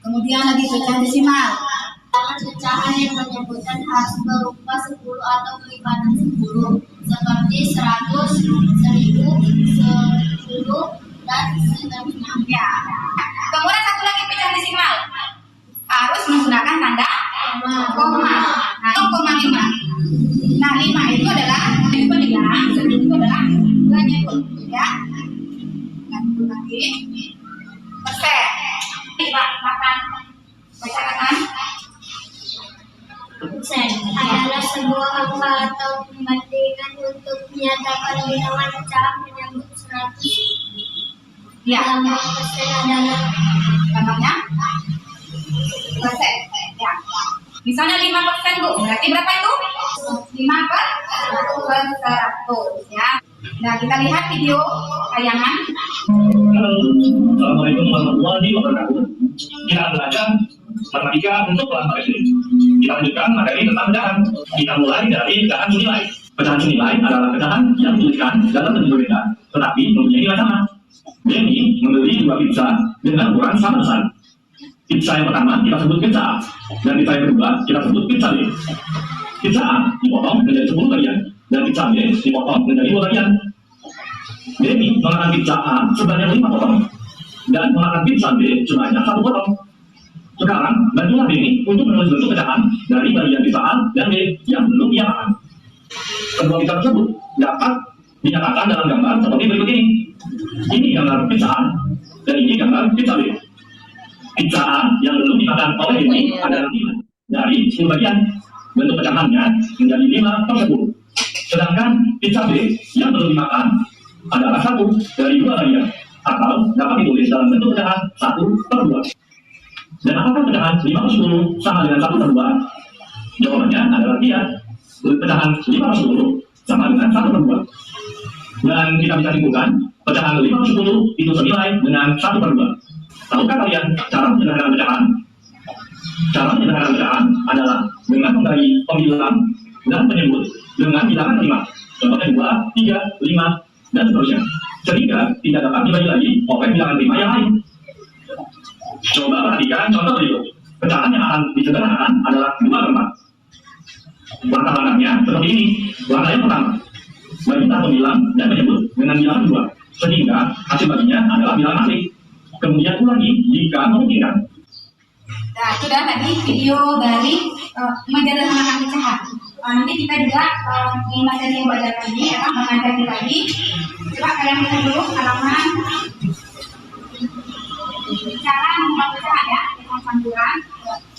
Kemudian lagi pecahan desimal. Pecahan yang menyebutkan harus berupa 10 atau kelipatan 10 seperti 100, 1000, 10 dan seterusnya. Ya. Kemudian satu lagi pecahan desimal harus menggunakan tanda koma. Nah, 0,5. Nah, 5 itu adalah bilang, 10 itu adalah menyebut, ya. Dan itu lagi persen. Pak, makan percakapan. Persen adalah sebuah angka atau perbandingan untuk menyatakan bilangan pecahan menyebut 100. Ya. Persen adalah Contohnya persen. Ya. Misalnya 5%, Bu. Berarti berapa itu? 5/100, ya. Nah, kita lihat video tayangan. Halo, Assalamualaikum warahmatullahi wabarakatuh. Kita belajar matematika untuk kelas SD. Kita lanjutkan materi tentang pecahan. Kita mulai dari pecahan senilai. Pecahan senilai adalah pecahan yang dituliskan dalam bentuk berbeda, tetapi mempunyai nilai sama. Denny membeli 2 pizza dengan ukuran sama besar. Pizza yang pertama kita sebut pizza A, dan pizza yang kedua kita sebut pizza B. Pizza A dipotong menjadi 10 bagian, dan pizza B dipotong menjadi 2 bagian. Denny memakan pizza A sebanyak 5 potong, dan memakan pizza B sebanyak 1 potong. Sekarang, bantulah Denny untuk menulis bentuk pecahan dari bagian pizza A dan B yang belum ia makan. Kedua pizza tersebut dapat dinyatakan dalam gambar seperti berikut ini. Ini gambar pizza A, dan ini gambar pizza B. Pizza A yang belum dimakan oleh Denny adalah 5 dari 10 bagian. Bentuk pecahannya menjadi 5/10. Sedangkan pizza B yang belum dimakan adalah 1 dari 2 bagian, atau dapat ditulis dalam bentuk pecahan 1/2. Dan apakah pecahan 5/10 sama dengan 1/2? Jawabannya adalah iya. Pecahan 5/10 sama dengan 1/2. Dan kita bisa simpulkan, pecahan 5/10 itu senilai dengan 1/2. Tahukah kalian cara menyederhanakan pecahan? Cara menyederhanakan pecahan adalah dengan membagi pembilang dan penyebut dengan bilangan 5. Contohnya 2, 3, 5, dan seterusnya. Sehingga tidak dapat dibagi lagi oleh bilangan 5 yang lain. Coba perhatikan contoh berikut. Pecahan yang akan disederhanakan adalah 2/4. Langkah-langkahnya seperti ini. Langkah yang pertama, bagi pembilang dan penyebut dengan bilangan 2, sehingga hasil baginya adalah bilangan asli. Kemudian ulangi jika memungkinkan. Nah, itu dah tadi video dari menyederhanakan pecahan. Nanti kita juga di materi yang belajar ini akan mengajari lagi. Coba kalian lihat dulu halaman cara membuat pecahan, ya, pecahan campuran,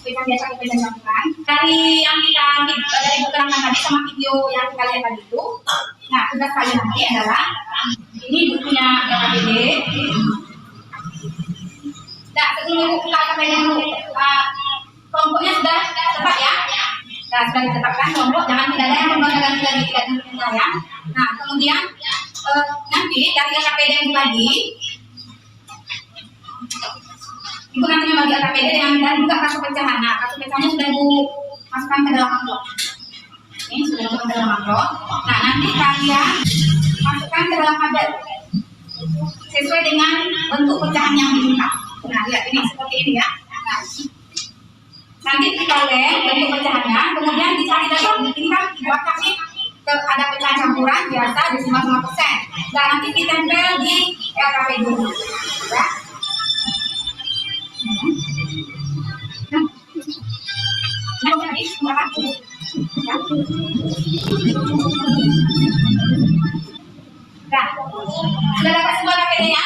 pecahan biasa ke pecahan campuran. Dari yang kita dari keterangan tadi sama video yang kita lihat tadi itu. Nah, tugas kalian nanti adalah ini bukunya KPD. Nah, sebelum ibu buka KPD dulu, kelompoknya sudah tepat, ya. Nah, sudah ditetapkan kelompok, jangan tidak ada yang membanggakan lagi, tidak terkenal, ya. Nah, kemudian nanti dari KPD yang dibagi, ibu nanti membagi KPD dan juga kartu pecahan. Nah, kartu pecahannya sudah ibu masukkan ke dalam amplop. Ini sudah masukkan ke dalam amplop. Nah, nanti kalian masukkan ke dalam tabel sesuai dengan bentuk pecahan yang diminta. Nah, lihat ini seperti ini, ya. Nah, nanti kita lihat bentuk pecahannya, kemudian dicari dalam ini kan buat kasih ada pecahan campuran biasa di 5%. Dan nanti ditempel di LKP dulu, ya. Nah, jadi sekarang ya. Nah, sudah dapat semua KPD-nya?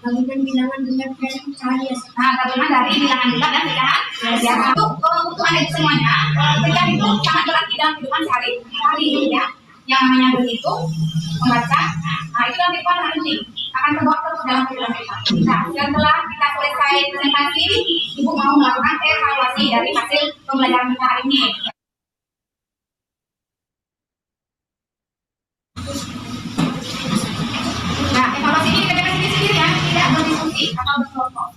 bagi pembinaan dengan cahaya. Nah, bagaimana dari bilangan juga dan pecahan biasa. Untuk Anda semuanya, pecahan itu sangat berarti dalam kehidupan sehari-hari ya. Yang namanya begitu, membaca, nah itu nanti kan penting akan terbawa terus dalam kehidupan kita. Nah, setelah kita selesai presentasi, Ibu mau melakukan evaluasi dari hasil pembelajaran kita hari ini. Nah, evaluasi ini dikerjakan sendiri-sendiri ya, tidak berdiskusi atau berkelompok.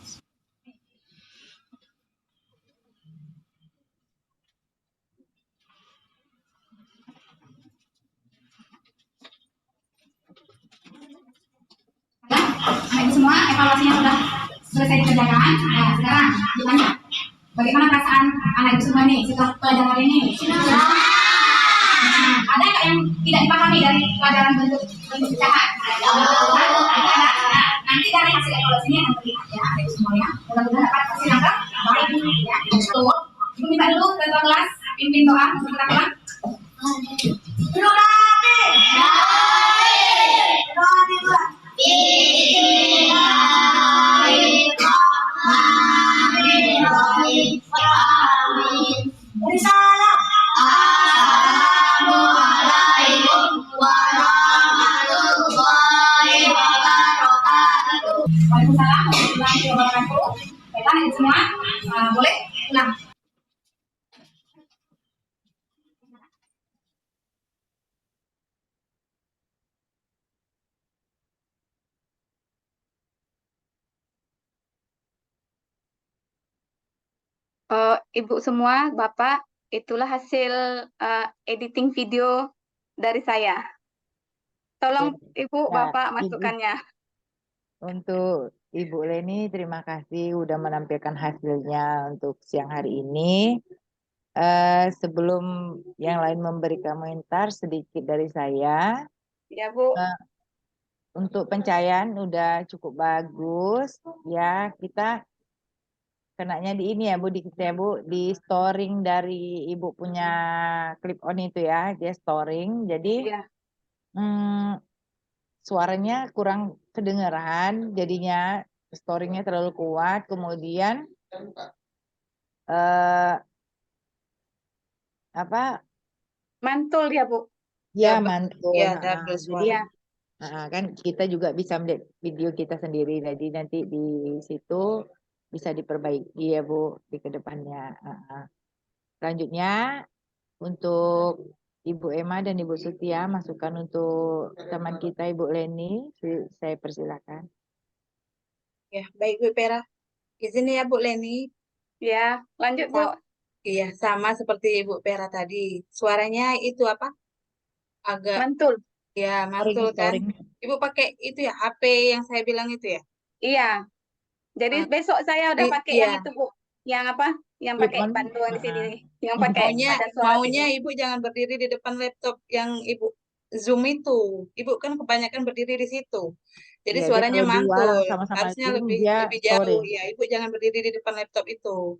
Nah, itu semua evaluasinya sudah selesai dikerjakan. Nah, sekarang ditanya, bagaimana perasaan anak ibu semua nih setelah pelajaran hari ini? Ada nggak yang tidak dipahami dari pelajaran bentuk pecahan? Ada. Nah, nanti dari hasil evaluasi ini akan terlihat ya, anak ibu semua ya. Mudah-mudahan dapat hasil yang terbaik ya. Betul. Ibu minta dulu ke kelas pimpin doa untuk kita pulang. Waalaikumsalam warahmatullahi wabarakatuh. Baiklah, ibu semua boleh pulang. Ibu semua, Bapak, itulah hasil editing video dari saya. Tolong Ibu, Ya, Bapak Ibu, masukkannya. untuk Ibu Leni, terima kasih udah menampilkan hasilnya untuk siang hari ini. Sebelum yang lain memberi komentar, sedikit dari saya. Ya, Bu. Untuk pencahayaan udah cukup bagus ya. Kita kenanya di ini ya Bu, di storing dari Ibu punya clip on itu ya, dia storing. Jadi Ya. Suaranya kurang kedengeran, jadinya storingnya terlalu kuat. Kemudian mantul ya Bu? Ya mantul. Ya, double Jadi suara. kan kita juga bisa melihat video kita sendiri. Jadi nanti di situ bisa diperbaiki ya Bu di kedepannya. Selanjutnya untuk Ibu Emma dan Ibu Sutia, masukan untuk teman kita Ibu Leni, saya persilakan. Ya, baik Bu Pera. Izin ya Bu Leni. Ya, lanjut Bu. Iya, sama seperti Ibu Pera tadi. Suaranya itu apa? Agak mantul. Ya, mantul kan. Ibu pakai itu ya, HP yang saya bilang itu ya? Iya. Jadi besok saya udah pakai yang itu Bu. Yang apa? Yang pakai panduan di sini nih. Yang pakai ada suara Maunya Ibu jangan berdiri di depan laptop yang Ibu Zoom itu. Ibu kan kebanyakan berdiri di situ. Jadi Ya, suaranya mantul. sama-sama Harusnya Zoom, lebih dia jauh ya. Ibu jangan berdiri di depan laptop itu.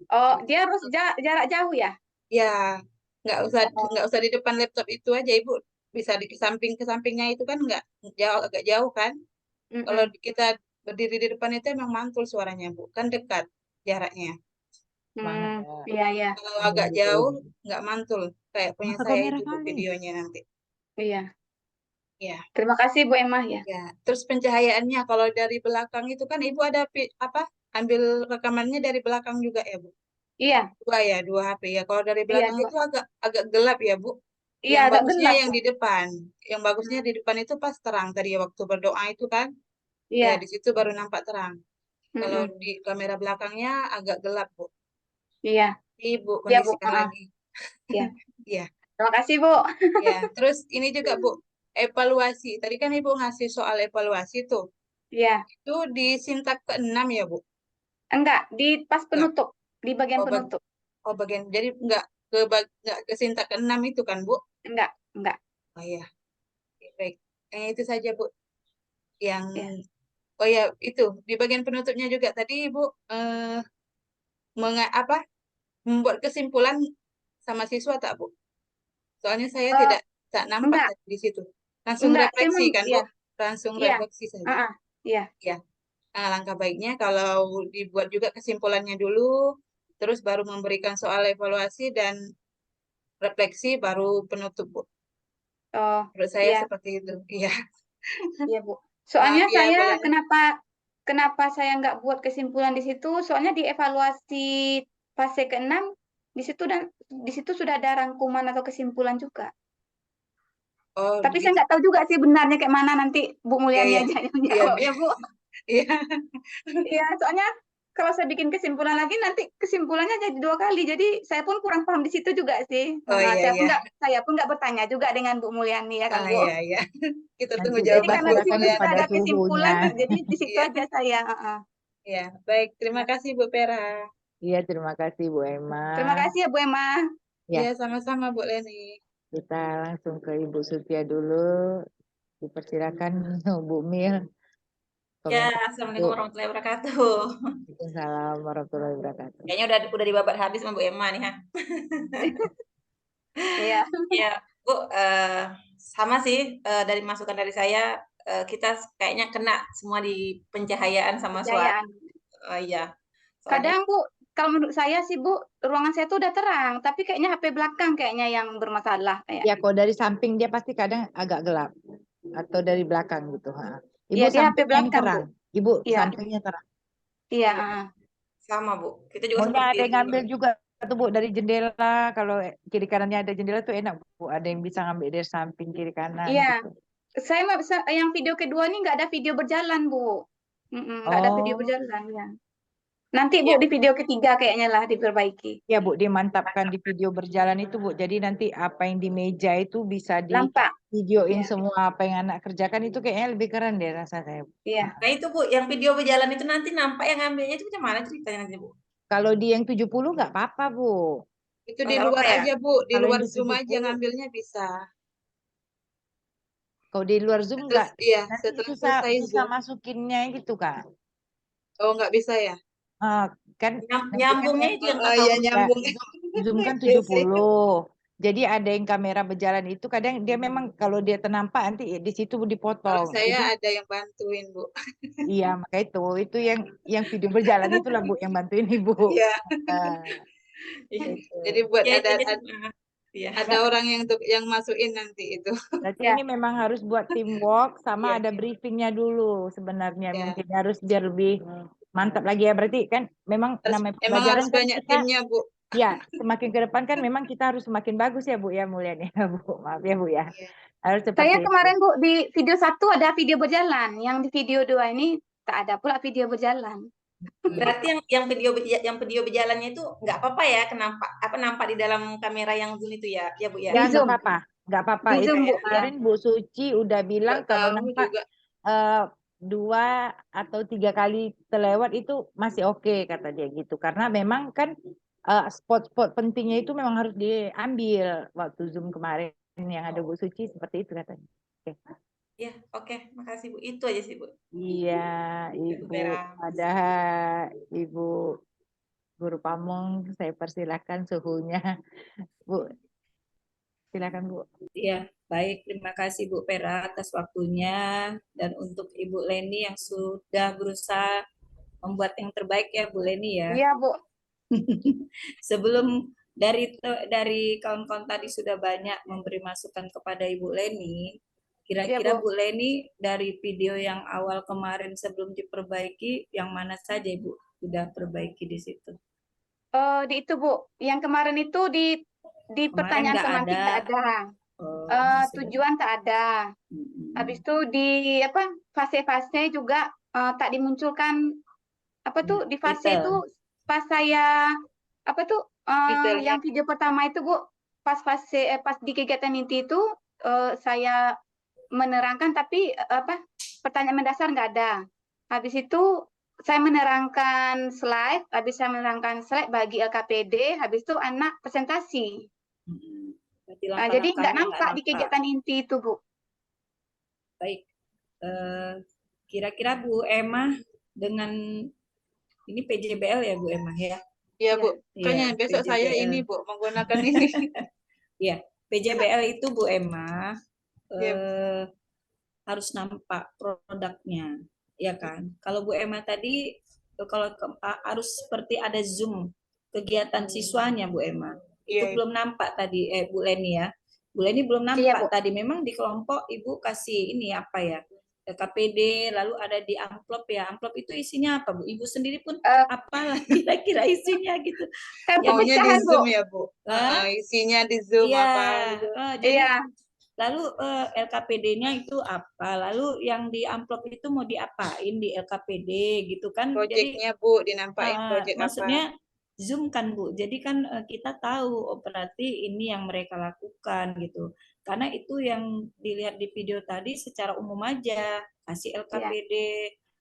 Oh, dia harus jarak jauh ya? Ya, nggak usah di depan laptop itu aja, Ibu. Bisa di sampingnya itu kan nggak jauh, agak jauh kan. Kalau kita berdiri di depan itu emang mantul suaranya, Bu. Kan dekat jaraknya. Iya. Kalau agak jauh nggak mantul kayak punya saya itu videonya nanti. Iya. Ya. Terima kasih Bu Emma ya. Ya. Terus pencahayaannya kalau dari belakang itu kan Ibu ada ambil rekamannya dari belakang juga ya Bu? Iya. Dua HP ya. Kalau dari belakang itu agak gelap ya Bu. Iya, Yang agak bagusnya gelap. yang di depan. Yang bagusnya di depan itu pas terang tadi ya waktu berdoa itu kan. Iya. Ya di situ baru nampak terang. Kalau di kamera belakangnya agak gelap Bu. Iya. Ibu Iya, Bu. kondisikan lagi. Iya. Iya. Terima kasih Bu. Ya, terus ini juga Bu, evaluasi. Tadi kan Ibu ngasih soal evaluasi tuh. Iya. Itu di sintak ke-6 ya Bu? Enggak, di pas penutup, di bagian penutup. Bagian. Jadi enggak ke sintak ke-6 itu kan Bu? Enggak. Oh iya. Baik. Yang itu saja Bu. Yang ya. Oh ya, itu di bagian penutupnya juga tadi Ibu membuat kesimpulan sama siswa tak Bu? Soalnya saya tidak nampak tadi di situ. Langsung refleksi kan Bu? Langsung refleksi saja. Iya. Langkah baiknya kalau dibuat juga kesimpulannya dulu, terus baru memberikan soal evaluasi dan refleksi baru penutup, Bu. Oh, Menurut saya iya, seperti itu. Iya. iya Bu. Maaf Soalnya ya, Bu saya Leni. kenapa saya nggak buat kesimpulan di situ? Soalnya di evaluasi fase ke-6 di situ sudah ada rangkuman atau kesimpulan juga. Oh, Tapi saya begitu. nggak tahu juga sih benarnya kayak mana, nanti Bu Iya, Mulyani iya. aja yang Iya, jawab ya Bu. iya. Iya, soalnya kalau saya bikin kesimpulan lagi nanti kesimpulannya jadi 2 kali. Jadi saya pun kurang paham di situ juga sih. Oh, iya, iya. Saya pun nggak bertanya juga dengan Bu Mulyani ya kan Bu. Iya, iya. Kita tunggu Nanti Jadi jawaban karena Bu di situ diserahkan sudah Mulyani. kepada ada kesimpulan, suhunya. jadi di situ Iya, aja saya. iya. Baik, terima kasih Bu Pera. Iya, terima kasih Bu Emma. Terima kasih ya Bu Emma. Ya. Iya, sama-sama Bu Leni. Kita langsung ke Ibu Sultia dulu. Dipersilakan Bu Mil. Ya, Komentar Assalamualaikum Bu. warahmatullahi wabarakatuh. Waalaikumsalam warahmatullahi wabarakatuh. Kayaknya udah dibabat habis sama Bu Emma nih, ha. Iya. Ya, Bu, sama sih dari masukan dari saya, kita kayaknya kena semua di pencahayaan sama suara. Pencahayaan. Iya. Soalnya Kadang Bu, kalau menurut saya sih Bu, ruangan saya tuh udah terang, tapi kayaknya HP belakang kayaknya yang bermasalah kayak. Ya, kalau dari samping dia pasti kadang agak gelap. Atau dari belakang gitu. Ibu Iya, dia HP sampingnya yang belakang, Bu. terang. Ibu Iya. sampingnya terang. Iya, sama, Bu. Kita juga Maunya seperti ada yang itu. ngambil juga tuh Bu dari jendela. Kalau kiri kanannya ada jendela tuh enak Bu. Ada yang bisa ngambil dari samping kiri kanan. Iya. Gitu. Saya yang video kedua nih nggak ada video berjalan, Bu. Nggak ada video berjalan ya. Nanti Bu di video ketiga kayaknya lah diperbaiki. Ya Bu, dimantapkan di video berjalan itu Bu. Jadi nanti apa yang di meja itu bisa di Nampak. videoin Iya. semua apa yang anak kerjakan itu kayaknya lebih keren deh rasa saya. Iya. Nah itu Bu, yang video berjalan itu nanti nampak yang ngambilnya itu macam mana ceritanya nanti Bu? Kalau di yang 70 nggak apa-apa Bu. Itu di Nggak luar apa-apa ya? aja Bu, di Kalau luar yang di Zoom aja 70, ngambilnya bisa. kalau di luar Zoom Terus, nggak, iya, nanti setelah susah selesai susah Zoom. masukinnya gitu Kak. Oh, nggak bisa ya? Kan Nyambungnya itu yang tak Oh, iya, tahu. nyambung. Zoom kan Iya sih. 70. Jadi ada yang kamera berjalan itu kadang dia memang kalau dia ternampak nanti di situ Kalau dipotong. saya Jadi ada yang bantuin, Bu. iya, maka itu yang video berjalan itulah Bu yang bantuin Ibu. Iya. Itu. Jadi buat Ya, itu ada aja sih. Iya. ada orang yang masukin nanti itu. Berarti Ya. ini memang harus buat teamwork sama Iya. ada briefingnya dulu sebenarnya. Iya. Mungkin harus biar lebih mantap lagi ya. Berarti kan memang namanya Emang pembelajaran harus kan banyak kita timnya, Bu. ya semakin ke depan kan memang kita harus semakin bagus ya Bu ya Mulyani ya Bu. Maaf ya Bu ya. Iya. Harus Saya seperti itu. kemarin Bu di video 1 ada video berjalan, yang di video 2 ini tak ada pula video berjalan. Berarti yang video berjalannya itu nggak apa-apa ya, nampak di dalam kamera yang Zoom itu ya, ya Bu ya. Ya Di Zoom. nggak apa-apa. Di Itu Zoom, Bu. kemarin Bu Suci udah bilang Nggak kalau tahu nampak juga. 2 atau 3 kali terlewat itu masih oke kata dia gitu. Karena memang kan spot-spot pentingnya itu memang harus diambil waktu Zoom kemarin yang ada Bu Suci seperti itu katanya. Oke. Ya, oke, makasih Bu. Itu aja sih Bu. Iya, Ibu Vera. ada Ibu Guru Pamong, saya persilakan suhunya. Bu, silakan Bu. Ya, baik. Terima kasih Bu Pera atas waktunya dan untuk Ibu Leni yang sudah berusaha membuat yang terbaik ya Bu Leni ya. Iya Bu. Sebelum dari kawan-kawan tadi sudah banyak memberi masukan kepada Ibu Leni, kira-kira Iya, Bu. Bu Leni dari video yang awal kemarin sebelum diperbaiki, yang mana saja Ibu sudah perbaiki di situ? Di itu Bu, yang kemarin itu di Kemarin pertanyaan nggak semantik ada. tak ada. Oh, sudah. Tujuan tak ada. Habis itu di fase-fase juga tak dimunculkan di fase Detail. itu pas saya Detailnya. yang video pertama itu Bu, pas di kegiatan inti itu saya menerangkan tapi pertanyaan mendasar nggak ada. Habis itu saya menerangkan slide, bagi LKPD, habis itu anak presentasi. Jadi nggak nampak di kegiatan inti itu Bu. Baik. Kira-kira Bu Emma dengan ini PJBL ya Bu Emma ya? Iya Bu, makanya Iya, besok saya PJBL. ini Bu menggunakan ini. Iya, PJBL itu Bu Emma Iya. harus nampak produknya ya kan? Kalau Bu Emma tadi harus seperti ada Zoom kegiatan siswanya Bu Emma. Itu Iya. belum nampak tadi Bu Leni ya. Bu Leni belum Iya, nampak Bu. tadi. Memang di kelompok Ibu kasih ini apa ya? KPD, lalu ada di amplop ya. Amplop itu isinya apa Bu? Ibu sendiri pun apalah kira-kira isinya gitu. Kartu Maunya di pecahan, Bu. Zoom ya, Bu. Hah? Isinya di Zoom Iya, apa gitu. jadi Iya. lalu LKPD-nya itu apa? Lalu yang di amplop itu mau diapain di LKPD gitu kan? Jadi Proyeknya, Bu, dinampakin proyek apa. maksudnya Zoom kan Bu. Jadi kan kita tahu berarti ini yang mereka lakukan gitu. Karena itu yang dilihat di video tadi secara umum aja, kasih LKPD,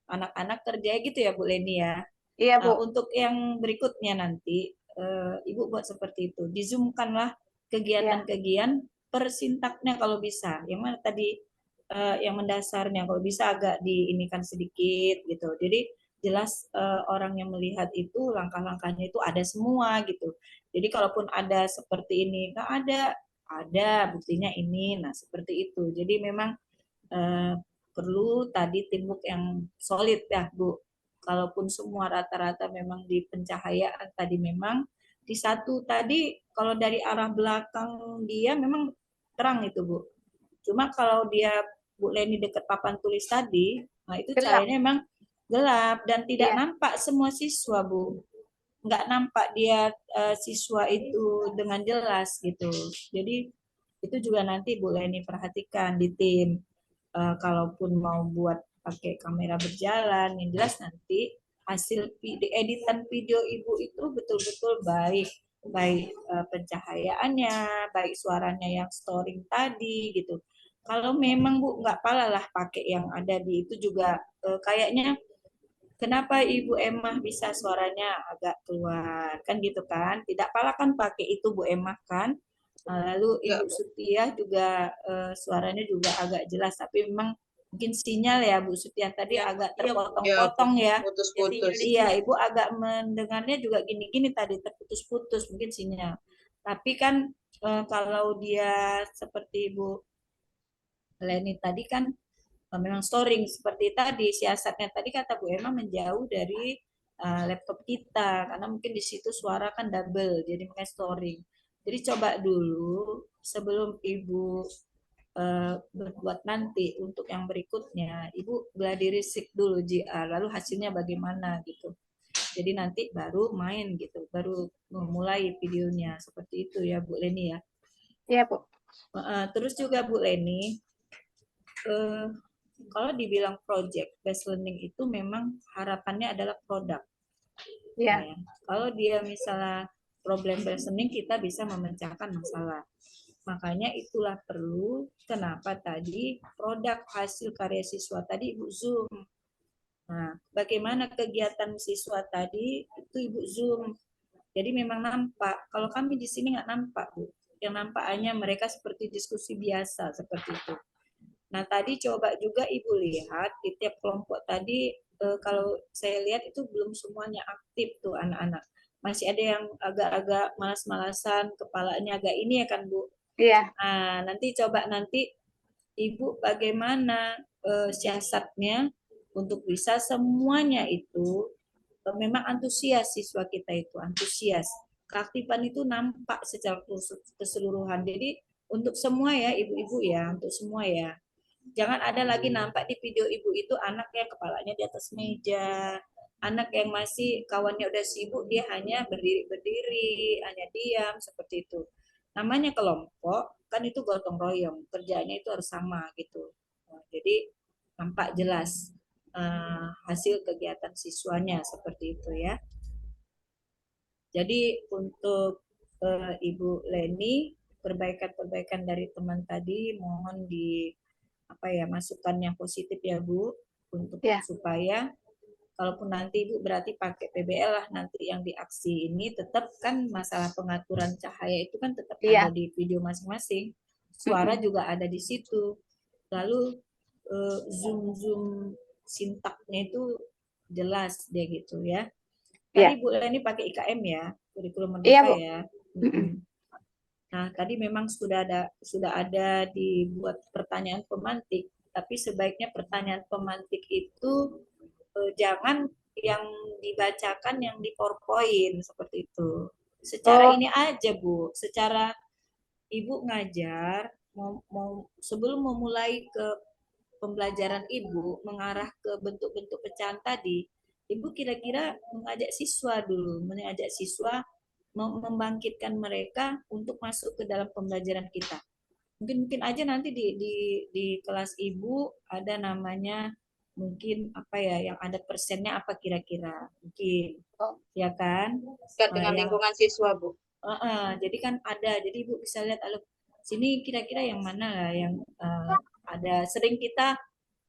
anak-anak kerja gitu ya Bu Leni ya. Iya, Bu. Untuk yang berikutnya nanti Ibu buat seperti itu. Di-zoom-kanlah kegiatan-kegiatan per sintaknya kalau bisa. Yang mana tadi yang mendasarnya kalau bisa agak diinikan sedikit gitu. Jadi jelas orang yang melihat itu langkah-langkahnya itu ada semua gitu. Jadi kalaupun ada seperti ini, nggak ada buktinya ini. Nah seperti itu. Jadi memang perlu tadi teamwork yang solid ya Bu. Kalaupun semua rata-rata memang di pencahayaan tadi memang di satu tadi kalau dari arah belakang dia memang terang itu Bu. Cuma kalau dia Bu Leni dekat papan tulis tadi, nah itu cahayanya memang gelap dan tidak nampak semua siswa Bu. Nggak nampak dia siswa itu dengan jelas gitu. Jadi itu juga nanti Bu Leni perhatikan di tim. Kalaupun mau buat pakai kamera berjalan, yang jelas nanti hasil editan video Ibu itu betul-betul baik pencahayaannya, baik suaranya yang storing tadi gitu. Kalau memang Bu nggak palalah pakai yang ada di itu juga kayaknya kenapa Ibu Emma bisa suaranya agak keluar kan gitu kan? Tidak pala kan pakai itu Bu Emma kan? Lalu Ibu Sutia juga suaranya juga agak jelas tapi memang mungkin sinyal ya Bu Sutia tadi agak terpotong-potong ya. Putus-putus. Iya, Ibu agak mendengarnya juga gini-gini tadi terputus-putus mungkin sinyal. Tapi kan kalau dia seperti Ibu Leni tadi kan memang storing seperti tadi siasatnya tadi kata Bu Emma menjauh dari laptop kita karena mungkin di situ suara kan double jadi makanya storing. Jadi coba dulu sebelum Ibu berbuat nanti untuk yang berikutnya, Ibu gladi risik dulu JR, lalu hasilnya bagaimana gitu. Jadi nanti baru main gitu, baru memulai videonya seperti itu ya Bu Leni ya. Iya Bu. Terus juga Bu Leni, kalau dibilang project based learning itu memang harapannya adalah produk. Iya. Ya. Kalau dia misalnya problem based learning kita bisa memecahkan masalah. Makanya itulah perlu kenapa tadi produk hasil karya siswa tadi Ibu Zoom. Nah, bagaimana kegiatan siswa tadi itu Ibu Zoom. Jadi memang nampak. Kalau kami di sini nggak nampak Bu. Yang nampak hanya mereka seperti diskusi biasa seperti itu. Nah tadi coba juga Ibu lihat di tiap kelompok tadi kalau saya lihat itu belum semuanya aktif tuh anak-anak. Masih ada yang agak-agak malas-malasan, kepalanya agak ini ya kan Bu. Iya. Nah nanti coba nanti Ibu bagaimana siasatnya untuk bisa semuanya itu memang antusias siswa kita itu antusias. Keaktifan itu nampak secara keseluruhan. Jadi untuk semua ya ibu-ibu ya, untuk semua ya. Jangan ada lagi nampak di video ibu itu anak yang kepalanya di atas meja, anak yang masih kawannya udah sibuk dia hanya berdiri, hanya diam seperti itu. Namanya kelompok kan itu gotong royong, kerjanya itu harus sama gitu. Jadi nampak jelas hasil kegiatan siswanya seperti itu ya. Jadi untuk Ibu Leni perbaikan-perbaikan dari teman tadi mohon di masukan yang positif ya Bu untuk supaya kalaupun nanti Ibu berarti pakai PBL lah nanti yang di aksi ini tetap kan masalah pengaturan cahaya itu kan tetap ada di video masing-masing, suara juga ada di situ, lalu zoom sintaknya itu jelas dia gitu ya. Tadi Bu Leni pakai IKM ya, kurikulum merdeka ya. Nah, tadi memang sudah ada dibuat pertanyaan pemantik, tapi sebaiknya pertanyaan pemantik itu jangan yang dibacakan yang di PowerPoint seperti itu. Secara ini aja Bu, secara Ibu ngajar sebelum memulai ke pembelajaran Ibu mengarah ke bentuk-bentuk pecahan tadi, Ibu kira-kira mengajak siswa dulu, membangkitkan mereka untuk masuk ke dalam pembelajaran kita. Mungkin aja nanti di kelas Ibu ada namanya mungkin apa ya, yang ada persennya apa kira-kira, mungkin ya kan, dengan lingkungan siswa Bu. Jadi kan ada, jadi Ibu bisa lihat sini kira-kira yang mana lah yang ada. Sering kita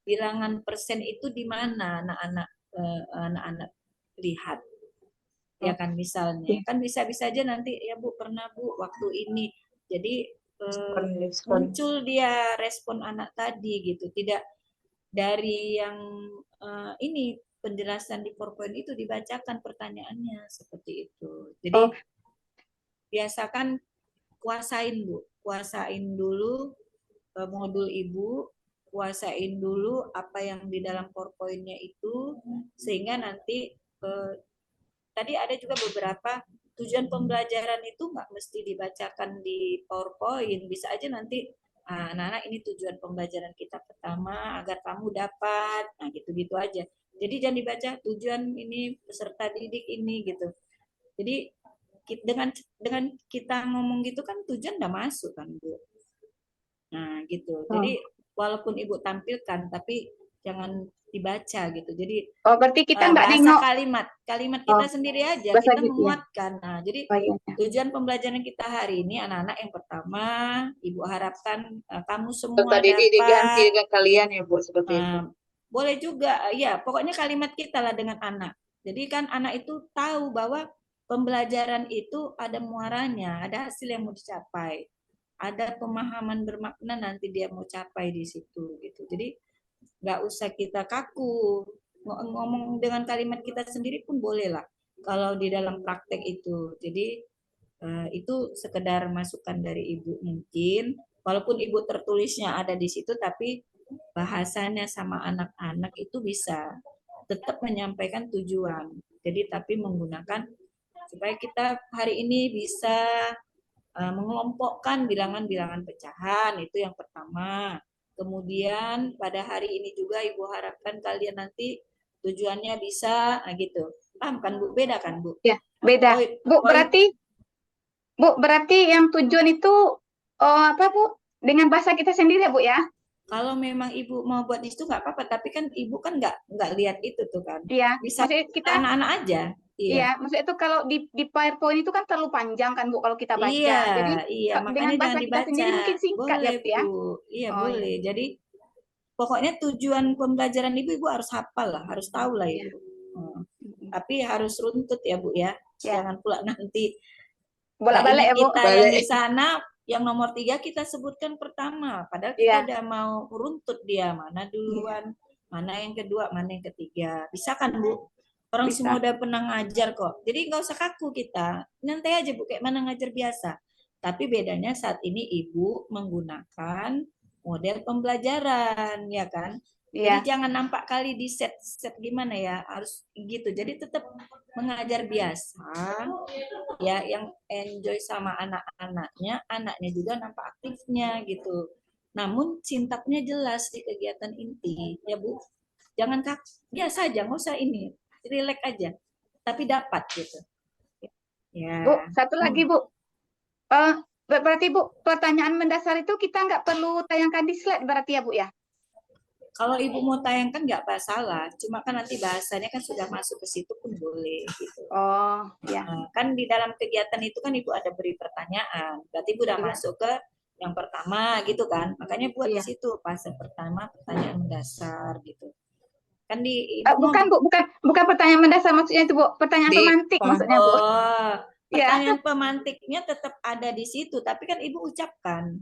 bilangan persen itu di mana anak-anak lihat, ya kan, misalnya kan bisa-bisa aja nanti ya Bu, pernah Bu waktu ini jadi muncul dia respon anak tadi gitu, tidak dari yang ini penjelasan di PowerPoint itu dibacakan pertanyaannya seperti itu. Jadi biasakan kuasain Bu, kuasain dulu modul Ibu, kuasain dulu apa yang di dalam PowerPoint-nya itu, sehingga nanti tadi ada juga beberapa tujuan pembelajaran itu nggak mesti dibacakan di PowerPoint, bisa aja nanti anak-anak ini tujuan pembelajaran kita pertama agar kamu dapat, nah gitu-gitu aja. Jadi jangan dibaca tujuan ini peserta didik ini gitu. Jadi dengan kita ngomong gitu kan tujuan udah masuk kan Bu. Nah gitu. Jadi walaupun Ibu tampilkan tapi jangan dibaca gitu. Jadi berarti kita nggak bahasa kalimat kita sendiri aja kita gitu menguatkan. Nah, jadi tujuan pembelajaran kita hari ini anak-anak yang pertama Ibu harapkan kamu semua tadi dapat diganti dengan kalian ya Bu, seperti itu. Boleh juga ya, pokoknya kalimat kita lah dengan anak. Jadi kan anak itu tahu bahwa pembelajaran itu ada muaranya, ada hasil yang mau dicapai, ada pemahaman bermakna nanti dia mau capai di situ gitu. Jadi nggak usah kita kaku, ngomong dengan kalimat kita sendiri pun boleh lah kalau di dalam praktek itu. Jadi itu sekedar masukan dari Ibu, mungkin walaupun Ibu tertulisnya ada di situ tapi bahasanya sama anak-anak itu bisa tetap menyampaikan tujuan. Jadi tapi menggunakan supaya kita hari ini bisa mengelompokkan bilangan-bilangan pecahan, itu yang pertama. Kemudian pada hari ini juga Ibu harapkan kalian nanti tujuannya bisa gitu. Paham kan Bu? Beda kan Bu? Ya, beda. Bu, berarti yang tujuan itu apa Bu? Dengan bahasa kita sendiri ya Bu ya? Kalau memang Ibu mau buat itu nggak apa-apa, tapi kan Ibu kan nggak lihat itu tuh kan. Iya. Bisa kita anak-anak aja. Iya, maksudnya itu kalau di PowerPoint itu kan terlalu panjang kan Bu kalau kita baca. Iya, makanya dengan bahasa jangan kita dibaca. sendiri mungkin singkat boleh, ya Bu ya. Iya, boleh. Jadi pokoknya tujuan pembelajaran Ibu harus hafal lah, harus tahu lah itu. Tapi harus runtut ya Bu ya. Jangan pula nanti bolak-balik ya Bu. Kita yang di sana yang nomor 3 kita sebutkan pertama, padahal kita udah mau runtut dia mana duluan, mana yang kedua, mana yang ketiga. Bisa kan Bu? Orang semua udah pernah ngajar kok. Jadi nggak usah kaku kita. Nanti aja Bu kayak mana ngajar biasa. Tapi bedanya saat ini Ibu menggunakan model pembelajaran, ya kan? Jadi jangan nampak kali di set gimana ya, harus gitu. Jadi tetap mengajar biasa, ya, yang enjoy sama anak-anaknya, anaknya juga nampak aktifnya gitu. Namun sintaknya jelas di kegiatan inti, ya Bu. Jangan biasa aja, nggak usah ini, relax aja, tapi dapat gitu. Ya. Bu, satu lagi Bu. Berarti Bu, pertanyaan mendasar itu kita nggak perlu tayangkan di slide berarti ya Bu ya? Kalau Ibu mau tayangkan nggak masalah, cuma kan nanti bahasanya kan sudah masuk ke situ pun boleh gitu. Ya. Kan di dalam kegiatan itu kan Ibu ada beri pertanyaan, berarti Ibu udah masuk ke yang pertama gitu kan, makanya buat di situ fase pertama pertanyaan mendasar gitu. Kan bukan pertanyaan mendasar maksudnya itu Bu, pertanyaan pemantik maksudnya Bu. Pertanyaan pemantiknya tetap ada di situ, tapi kan Ibu ucapkan.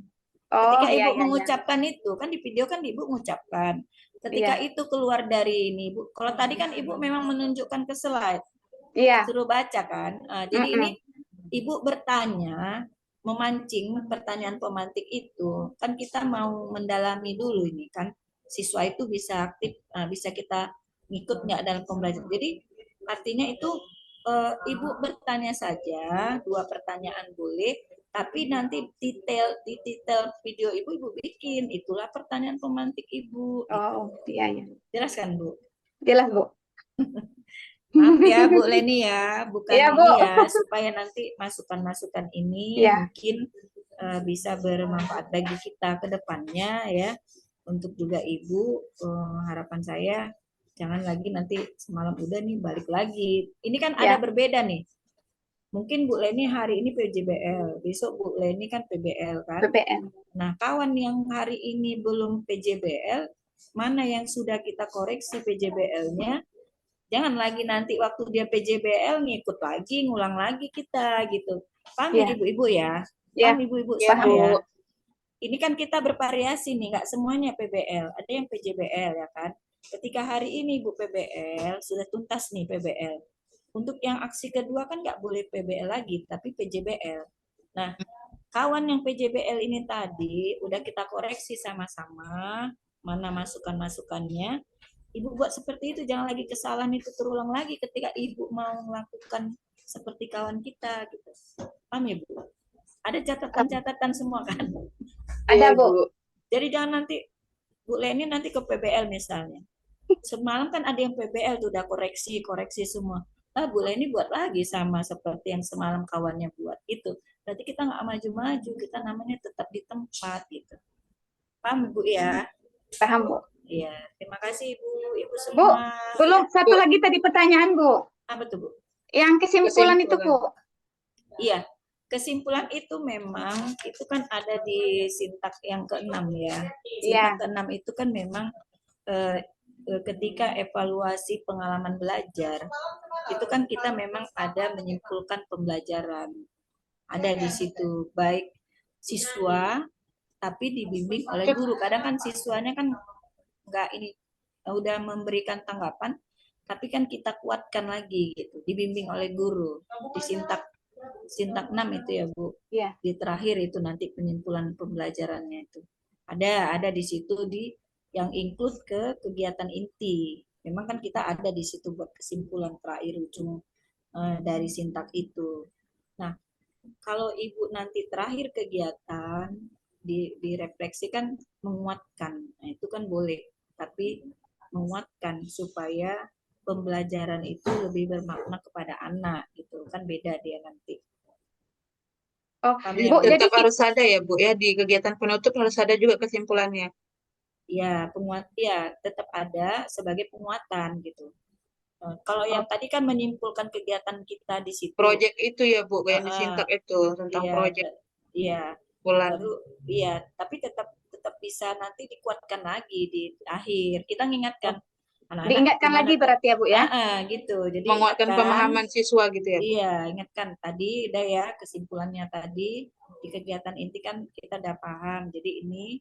Ketika Ibu mengucapkan itu, kan di video kan Ibu mengucapkan. Ketika itu keluar dari ini, Bu. Kalau tadi kan Ibu memang menunjukkan ke slide. Suruh baca kan. Jadi ini Ibu bertanya, memancing pertanyaan pemantik itu. Kan kita mau mendalami dulu ini kan. Siswa itu bisa aktif, bisa kita ngikut nggak dalam pembelajaran. Jadi artinya itu Ibu bertanya saja 2 pertanyaan boleh, tapi nanti detail video Ibu bikin. Itulah pertanyaan pemantik Ibu. Oh, iya, iya. Jelas kan, Bu? Jelas, Bu. Maaf ya Bu Leni ya, bukan Iya, Bu. ini ya, supaya nanti masukan-masukan ini Iya. mungkin bisa bermanfaat bagi kita ke depannya ya. Untuk juga Ibu, harapan saya jangan lagi nanti semalam udah nih balik lagi. Ini kan ada Ya. berbeda nih. Mungkin Bu Leni hari ini PJBL, besok Bu Leni kan PBL kan. PBL. Nah, kawan yang hari ini belum PJBL, mana yang sudah kita koreksi PJBL-nya, jangan lagi nanti waktu dia PJBL ngikut lagi, ngulang lagi kita gitu. Paham ya Ya. Ibu-ibu ya? Ya. Paham Ibu-ibu Ya, semua Bu. ya? Ini kan kita bervariasi nih, nggak semuanya PBL. Ada yang PJBL ya kan? Ketika hari ini Ibu PBL, sudah tuntas nih PBL. Untuk yang aksi kedua kan nggak boleh PBL lagi, tapi PJBL. Nah, kawan yang PJBL ini tadi udah kita koreksi sama-sama, mana masukan-masukannya. Ibu buat seperti itu, jangan lagi kesalahan itu terulang lagi ketika Ibu mau melakukan seperti kawan kita gitu. Paham ya, Bu? Ada catatan-catatan semua kan? Ada, Iya, Bu. Jadi jangan nanti Bu Leni nanti ke PBL misalnya. Semalam kan ada yang PBL tuh udah koreksi semua. Nah, Bu Leni buat lagi sama seperti yang semalam kawannya buat itu. Berarti kita nggak maju-maju, kita namanya tetap di tempat gitu. Paham Bu ya? Paham, Bu. Iya, terima kasih Ibu Bu, semua. belum satu lagi tadi pertanyaan, Bu. Apa tuh Bu? Yang kesimpulan itu, Bu. Iya, kesimpulan itu memang itu kan ada di sintak yang ke-6 ya. Sintak ke-6 itu kan memang ketika evaluasi pengalaman belajar, itu kan kita memang ada menyimpulkan pembelajaran. Ada di situ baik siswa tapi dibimbing oleh guru. Kadang kan siswanya kan nggak ini udah memberikan tanggapan, tapi kan kita kuatkan lagi gitu, dibimbing oleh guru di sintak 6 itu ya Bu. Iya. Di terakhir itu nanti penyimpulan pembelajarannya itu ada di situ di yang include ke kegiatan inti. Memang kan kita ada di situ buat kesimpulan terakhir ujung dari sintak itu. Nah, kalau Ibu nanti terakhir kegiatan direfleksikan menguatkan, nah itu kan boleh, tapi menguatkan supaya pembelajaran itu lebih bermakna kepada anak gitu kan, beda dia nanti. Oh, Bu, tetap harus ada ya Bu ya, di kegiatan penutup harus ada juga kesimpulannya. Ya, tetap ada sebagai penguatan gitu. Kalau yang tadi kan menyimpulkan kegiatan kita di situ. Proyek itu ya Bu, yang disintak itu tentang proyek. Iya. Baru iya, tapi tetap bisa nanti dikuatkan lagi di akhir. Kita mengingatkan anak-anak. Diingatkan lagi berarti ya Bu ya? Gitu. Jadi menguatkan pemahaman siswa gitu ya. Iya, ingatkan tadi udah ya kesimpulannya tadi di kegiatan inti kan kita udah paham. Jadi ini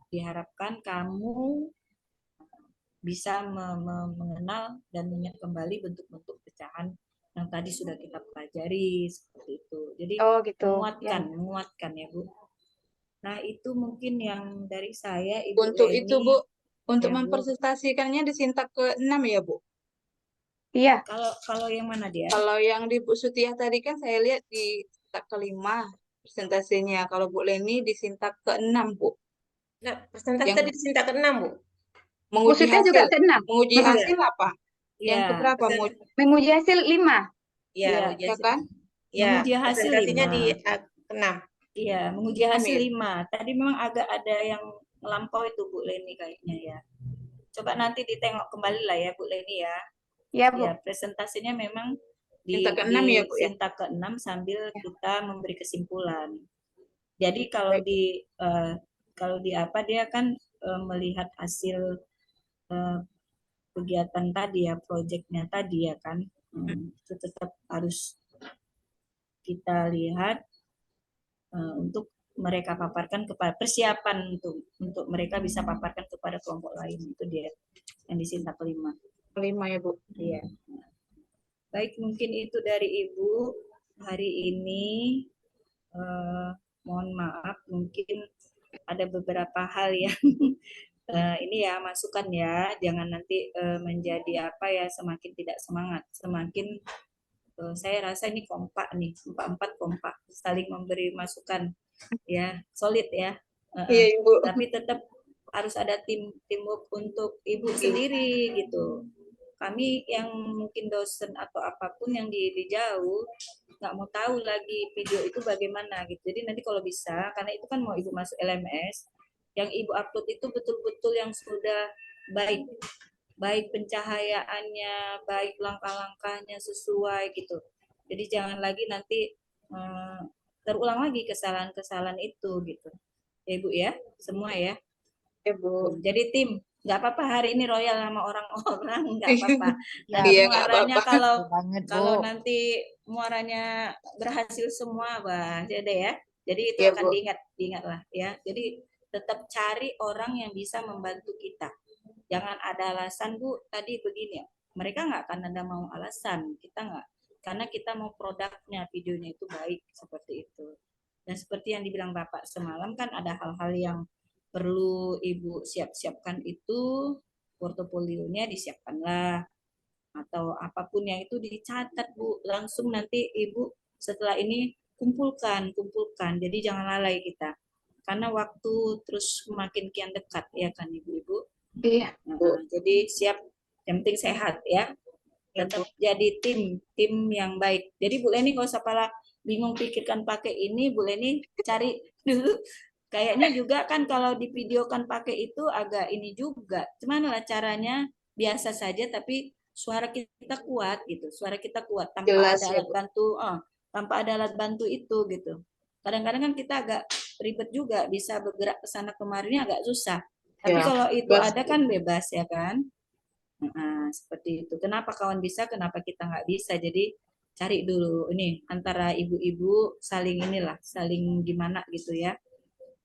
diharapkan kamu bisa mengenal dan mengingat kembali bentuk-bentuk pecahan yang tadi sudah kita pelajari seperti itu. Jadi gitu. menguatkan ya Bu. Nah itu mungkin yang dari saya Ibu Untuk Leni, itu Bu, untuk ya, mempresentasikannya di sintak ke-6 ya Bu. Iya. Kalau yang mana dia? Kalau yang di Bu Sutiah tadi kan saya lihat di sintak ke-5 presentasinya. Kalau Bu Leni di sintak ke-6 Bu. Nah, presentasi tadi di sintak ke-6 Bu. Menguji hasil juga ke-6. Menguji hasil apa? Yang Ya, keberapa? Menguji hasil 5. Iya, Ya kan? Ya, menguji hasil presentasinya 5. di ke-6. Iya, menguji hasil 5. Tadi memang agak ada yang melampaui itu Bu Leni kayaknya ya. Coba nanti ditengok kembali lah ya Bu Leni ya. Ya Bu. Ya, presentasinya memang di sintak ke-6 ya Bu ya. Sintak ke-6 sambil kita memberi kesimpulan. Jadi kalau di apa dia kan melihat hasil kegiatan tadi ya, proyeknya tadi ya kan, itu tetap harus kita lihat untuk mereka paparkan kepada persiapan untuk mereka bisa paparkan kepada kelompok lain, itu dia yang di sintak ke-5. 5 ya Bu. Iya. Baik, mungkin itu dari Ibu hari ini. Mohon maaf, mungkin ada beberapa hal yang ini ya masukan ya, jangan nanti menjadi apa ya, semakin tidak semangat, semakin saya rasa ini kompak nih, empat kompak, saling memberi masukan ya, solid ya. Iya, Ibu. Tapi tetap harus ada teamwork untuk ibu sendiri gitu. Kami yang mungkin dosen atau apapun yang di jauh nggak mau tahu lagi video itu bagaimana gitu. Jadi nanti kalau bisa, karena itu kan mau ibu masuk LMS, yang ibu upload itu betul-betul yang sudah baik, baik pencahayaannya, baik langkah-langkahnya sesuai gitu. Jadi jangan lagi nanti terulang lagi kesalahan-kesalahan itu gitu. Ya Ibu ya, semua ya. Ya, Bu. Jadi tim, nggak apa-apa hari ini royal sama orang-orang, nggak apa-apa. Ya, Nanti Iya, nggak muaranya apa-apa. kalau banget, kalau Bu. nanti muaranya berhasil semua, wah, jadi ya. Jadi itu Iya, akan Bu. diingatlah ya. Jadi tetap cari orang yang bisa membantu kita. Jangan ada alasan, Bu, tadi begini. Mereka nggak akan ada mau alasan, kita nggak. Karena kita mau produknya, videonya itu baik, seperti itu. Dan seperti yang dibilang Bapak semalam kan ada hal-hal yang perlu Ibu siap-siapkan itu, portofolionya disiapkanlah. Atau apapun yang itu dicatat, Bu. Langsung nanti Ibu setelah ini kumpulkan. Jadi jangan lalai kita. Karena waktu terus makin kian dekat ya kan Ibu-Ibu. Iya. Jadi siap, yang penting sehat ya. Tetap jadi tim yang baik. Jadi Bu Leni nggak usah pala bingung pikirkan pakai ini, Bu Leni cari dulu. Kayaknya juga kan kalau divideokan pakai itu agak ini juga. Cuman lah caranya biasa saja tapi suara kita kuat gitu. Suara kita kuat tanpa Jelas ada ya, alat Bu. bantu, tanpa ada alat bantu itu gitu. Kadang-kadang kan kita agak ribet juga, bisa bergerak ke sana kemarinnya agak susah. Tapi Ya, kalau itu bebas. ada kan bebas ya kan. Nah, seperti itu. Kenapa kawan bisa, kenapa kita nggak bisa? Jadi cari dulu ini antara ibu-ibu saling inilah, saling gimana gitu ya.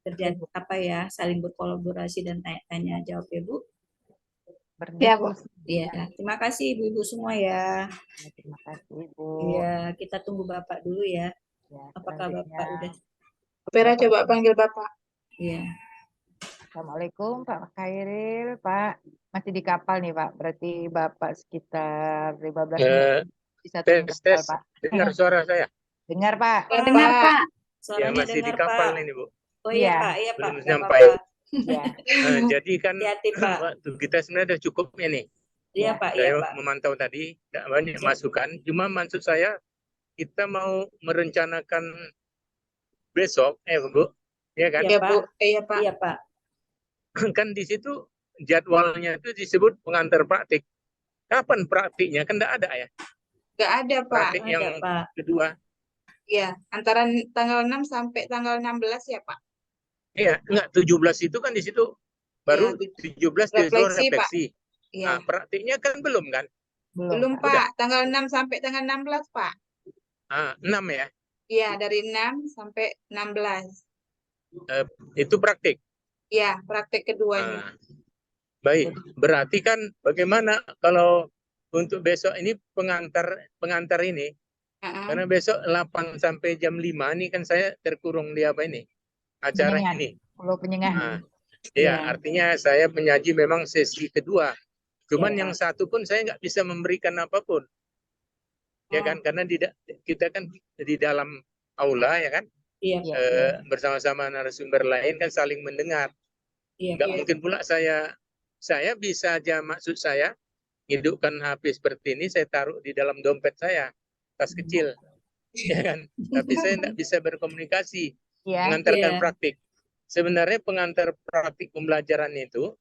Terjadi apa ya, saling berkolaborasi dan tanya jawab ya Bu. Ya, Bu. Iya, terima kasih ibu-ibu semua ya. Terima kasih, Bu. Iya, kita tunggu Bapak dulu ya. Ya, Apakah selanjutnya. Bapak udah? Vera coba panggil Bapak. Iya. Assalamualaikum Pak Khairil, Pak. Masih di kapal nih Pak, berarti Bapak sekitar 15 menit bisa turun kapal Pak. Dengar suara saya? Dengar Pak. Dengar, Pak. Ya Suaranya masih di dengar kapal Pak. ini Bu. Oh iya Iya. Pak, iya Pak. Belum Nggak sampai. apa-apa. Ya. Jadi kan Hati-hati Pak. waktu kita sebenarnya udah cukup ini. Iya Pak, iya Saya Pak. memantau tadi, tidak banyak masukan. Cuma maksud saya kita mau merencanakan besok, Bu, ya kan? Iya, Pak. Bu. Iya, Pak. Iya Pak. Kan di situ jadwalnya itu disebut pengantar praktik. Kapan praktiknya? Kan tidak ada ya. Nggak ada, Pak. Praktik Ada, yang Pak. kedua. Iya, antara tanggal 6 sampai tanggal 16 ya, Pak. Iya, enggak 17 itu kan di situ baru Iya, 17 di refleksi, Pak. refleksi. Iya. Nah, praktiknya kan belum kan? Belum, Pak. Tanggal 6 sampai tanggal 16, Pak. 6 ya. Iya, dari 6 sampai 16. Itu praktik. Iya, praktek keduanya. Baik, berarti kan bagaimana kalau untuk besok ini pengantar ini? Karena besok 8 sampai jam 5 ini kan saya terkurung di apa ini? Acara Penyengat. ini. Pulau Penyengat. Iya, artinya saya menyaji memang sesi kedua. Cuman Ya. yang satu pun saya nggak bisa memberikan apapun. Ya kan, karena kita kan di dalam aula ya kan, Iya. bersama-sama narasumber lain kan saling mendengar. Iya. Nggak mungkin pula saya bisa aja, maksud saya hidupkan HP seperti ini saya taruh di dalam dompet saya, tas kecil, ya kan. Tapi saya nggak bisa berkomunikasi, mengantarkan praktik. Sebenarnya pengantar praktik pembelajaran itu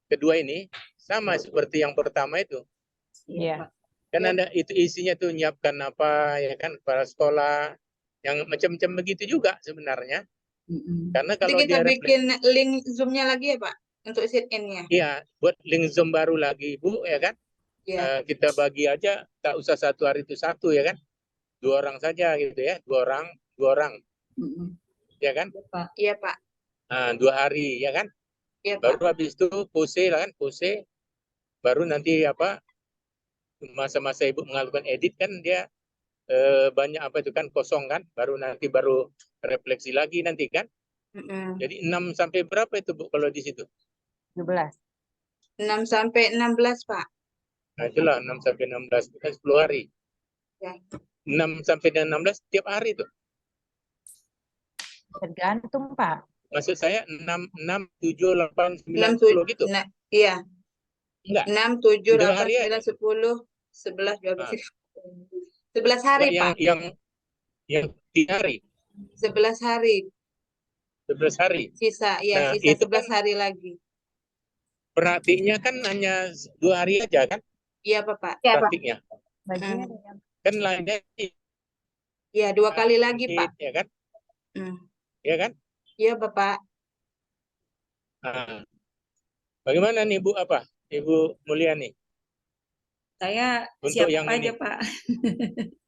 kedua ini sama seperti yang pertama itu. Iya. Kan ada itu isinya tuh nyiapkan apa ya kan, para sekolah yang macam-macam begitu juga sebenarnya. Karena kalau Jadi kita dia bikin link Zoom-nya lagi ya, Pak, untuk sit-in-nya. Iya, buat link Zoom baru lagi, Bu, ya kan? Iya. Kita bagi aja, tak usah satu hari itu satu ya kan? 2 orang saja gitu ya, 2 orang. Ya kan? Iya, Pak. 2 hari ya kan? Iya, Pak. Baru habis itu pose lah kan, pose. Baru nanti apa? Masa-masa Ibu melakukan edit kan dia banyak apa itu kan kosong kan, baru refleksi lagi nanti kan. Jadi 6 sampai berapa itu Bu kalau di situ? 17. 6 sampai 16, Pak. Nah, itulah 6 sampai 16 itu kan 10 hari. Ya. 6 sampai 16 tiap hari tuh. Tergantung, Pak. Maksud saya 6, 7, 8, 6, 9, 10 gitu. Nah, iya. Enggak. 6, 7, Udah 8, hari 9, aja. 10, 11, 12, Ah. 11 hari, Enggak, Pak. yang 3 hari. 11 hari. 11 hari. Sisa, ya, Nah, sisa itu 11 kan hari lagi. praktiknya kan hanya 2 hari aja kan Iya, Bapak. Ya, Pak. praktiknya. Bagian Mm. yang Kan lainnya Iya, 2 kali lagi, Pak. ya kan? Mm. Ya kan? Iya, Bapak. Nah, bagaimana nih Bu apa? Ibu Mulyani Saya untuk siap yang aja, ini? Pak.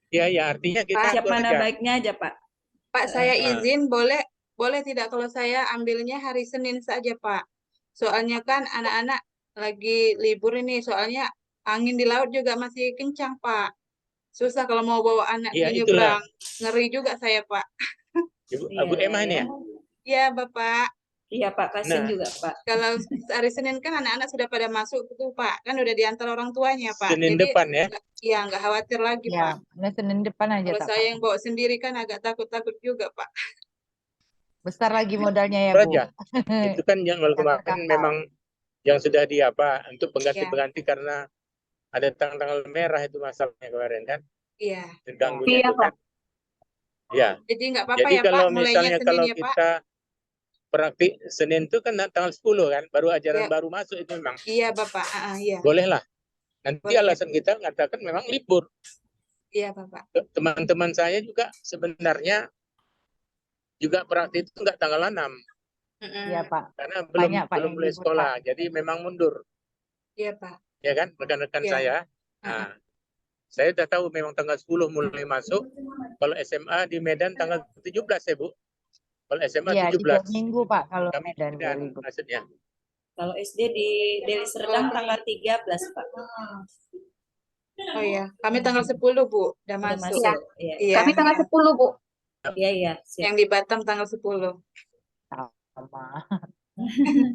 Ya, artinya kita Siap atur mana aja. baiknya aja, Pak. Pak, saya Ah. izin boleh tidak kalau saya ambilnya hari Senin saja, Pak? Soalnya kan anak-anak lagi libur ini, soalnya angin di laut juga masih kencang, Pak. Susah kalau mau bawa anak Iya, di itulah. nyebrang. Ngeri juga saya, Pak. Ibu Iya, Abu Emah ini ya. Iya, Bapak. Iya, Pak. Kasihan Nah. juga, Pak. Kalau hari Senin kan anak-anak sudah pada masuk tuh, Pak. Kan udah diantar orang tuanya, Pak. Senin Jadi depan ya. nggak khawatir lagi, Pak. ya, Senin depan aja Kalau tak saya apa. yang bawa sendiri kan agak takut-takut juga, Pak. Besar lagi modalnya ya, Bu. Raja. Itu kan yang kemarin Kapal. memang yang sudah untuk Ya. pengganti-pengganti karena ada tanggal merah itu masalahnya kemarin kan. Iya. Terganggunya Iya, itu Pak. kan. Ya. Jadi nggak apa-apa Jadi ya, kalau Pak. Mulainya misalnya Senin kalau ya, Pak. kita praktik Senin itu kan tanggal 10 kan, baru ajaran Ya. baru masuk itu memang. Iya, Bapak. Iya. Boleh lah. Nanti Boleh. alasan kita mengatakan memang libur. Iya, Bapak. Teman-teman saya juga sebenarnya juga praktik itu enggak tanggal 6 Iya, Pak. karena Banyak, Pak, belum yang mulai libur, sekolah. Pak. Jadi memang mundur. Iya, Pak. Ya kan, rekan-rekan Iya. saya. Nah, saya sudah tahu memang tanggal 10 mulai masuk. Kalau SMA di Medan tanggal 17 ya, Bu. Kalau SMA Iya, 17. 3 minggu, Pak, kalau Kami Medan Medan libur. maksudnya. Kalau SD di Deli Serdang tanggal 13, Pak. Oh iya, kami tanggal 10, Bu. Udah Udah masuk. masuk. Iya. Iya. Kami tanggal 10, Bu. Iya, iya. Siap. Yang di Batam tanggal 10. Sama.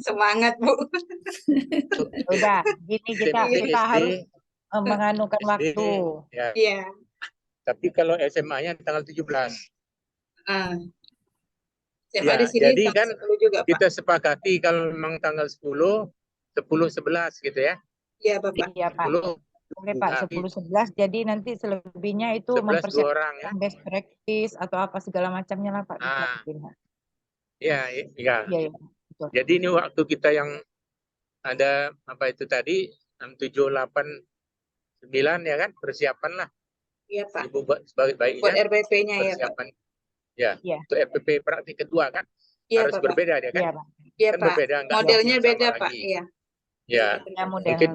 Semangat, Bu. Udah, gini kita SMP, harus menganukan SD, waktu. ya. Iya. Tapi kalau SMA-nya tanggal 17. SMA Ya, di sini jadi tanggal kan 10 juga, Pak. kita sepakati kalau memang tanggal 10, 10, 11 gitu ya. Iya, Bapak. Iya, Pak. 10, Boleh, Pak, 10, 11. Jadi nanti selebihnya itu 11 2 orang ya. mempersiapkan best practice atau apa segala macamnya lah, Pak. Ah. Bisa. Iya, iya. Iya, betul. Jadi ini waktu kita yang ada apa itu tadi 6, 7, 8, 9 ya kan, persiapan lah. Iya, Pak. Ibu buat sebagai Buat baiknya RPP-nya ya, Pak. persiapan. Ya, Iya. untuk RPP praktik kedua kan Iya, harus Bapak. berbeda dia kan. Iya, Pak. Iya, Kan Pak. berbeda, enggak Modelnya sama beda, Pak. lagi. Iya. Ya, Ya, model. mungkin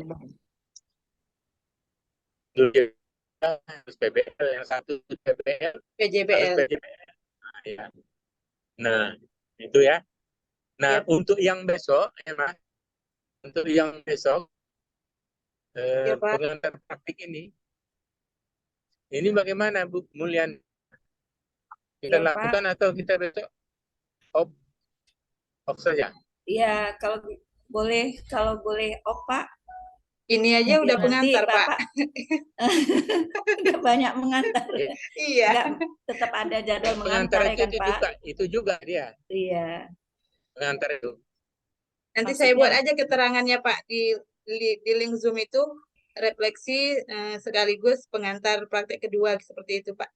dulu harus PBL, yang satu PBL, harus PJBL. PJBL. Ya. Nah, itu ya. Nah, Iya. untuk yang besok, emang untuk yang besok Iya, Pak. pengantar praktik ini bagaimana Bu Mulyan? Kita Iya, Pak. lakukan atau kita besok off saja? Iya, kalau boleh off, Pak. Ini aja udah Nanti pengantar, Pak. Bapak udah banyak mengantar. Iya. Enggak, tetap ada jadwal Pengantar mengantar ya kan, Pak? itu juga dia Iya. pengantar itu. Nanti Maksudnya- saya buat aja keterangannya, Pak, di link Zoom itu refleksi sekaligus pengantar praktek kedua seperti itu, Pak.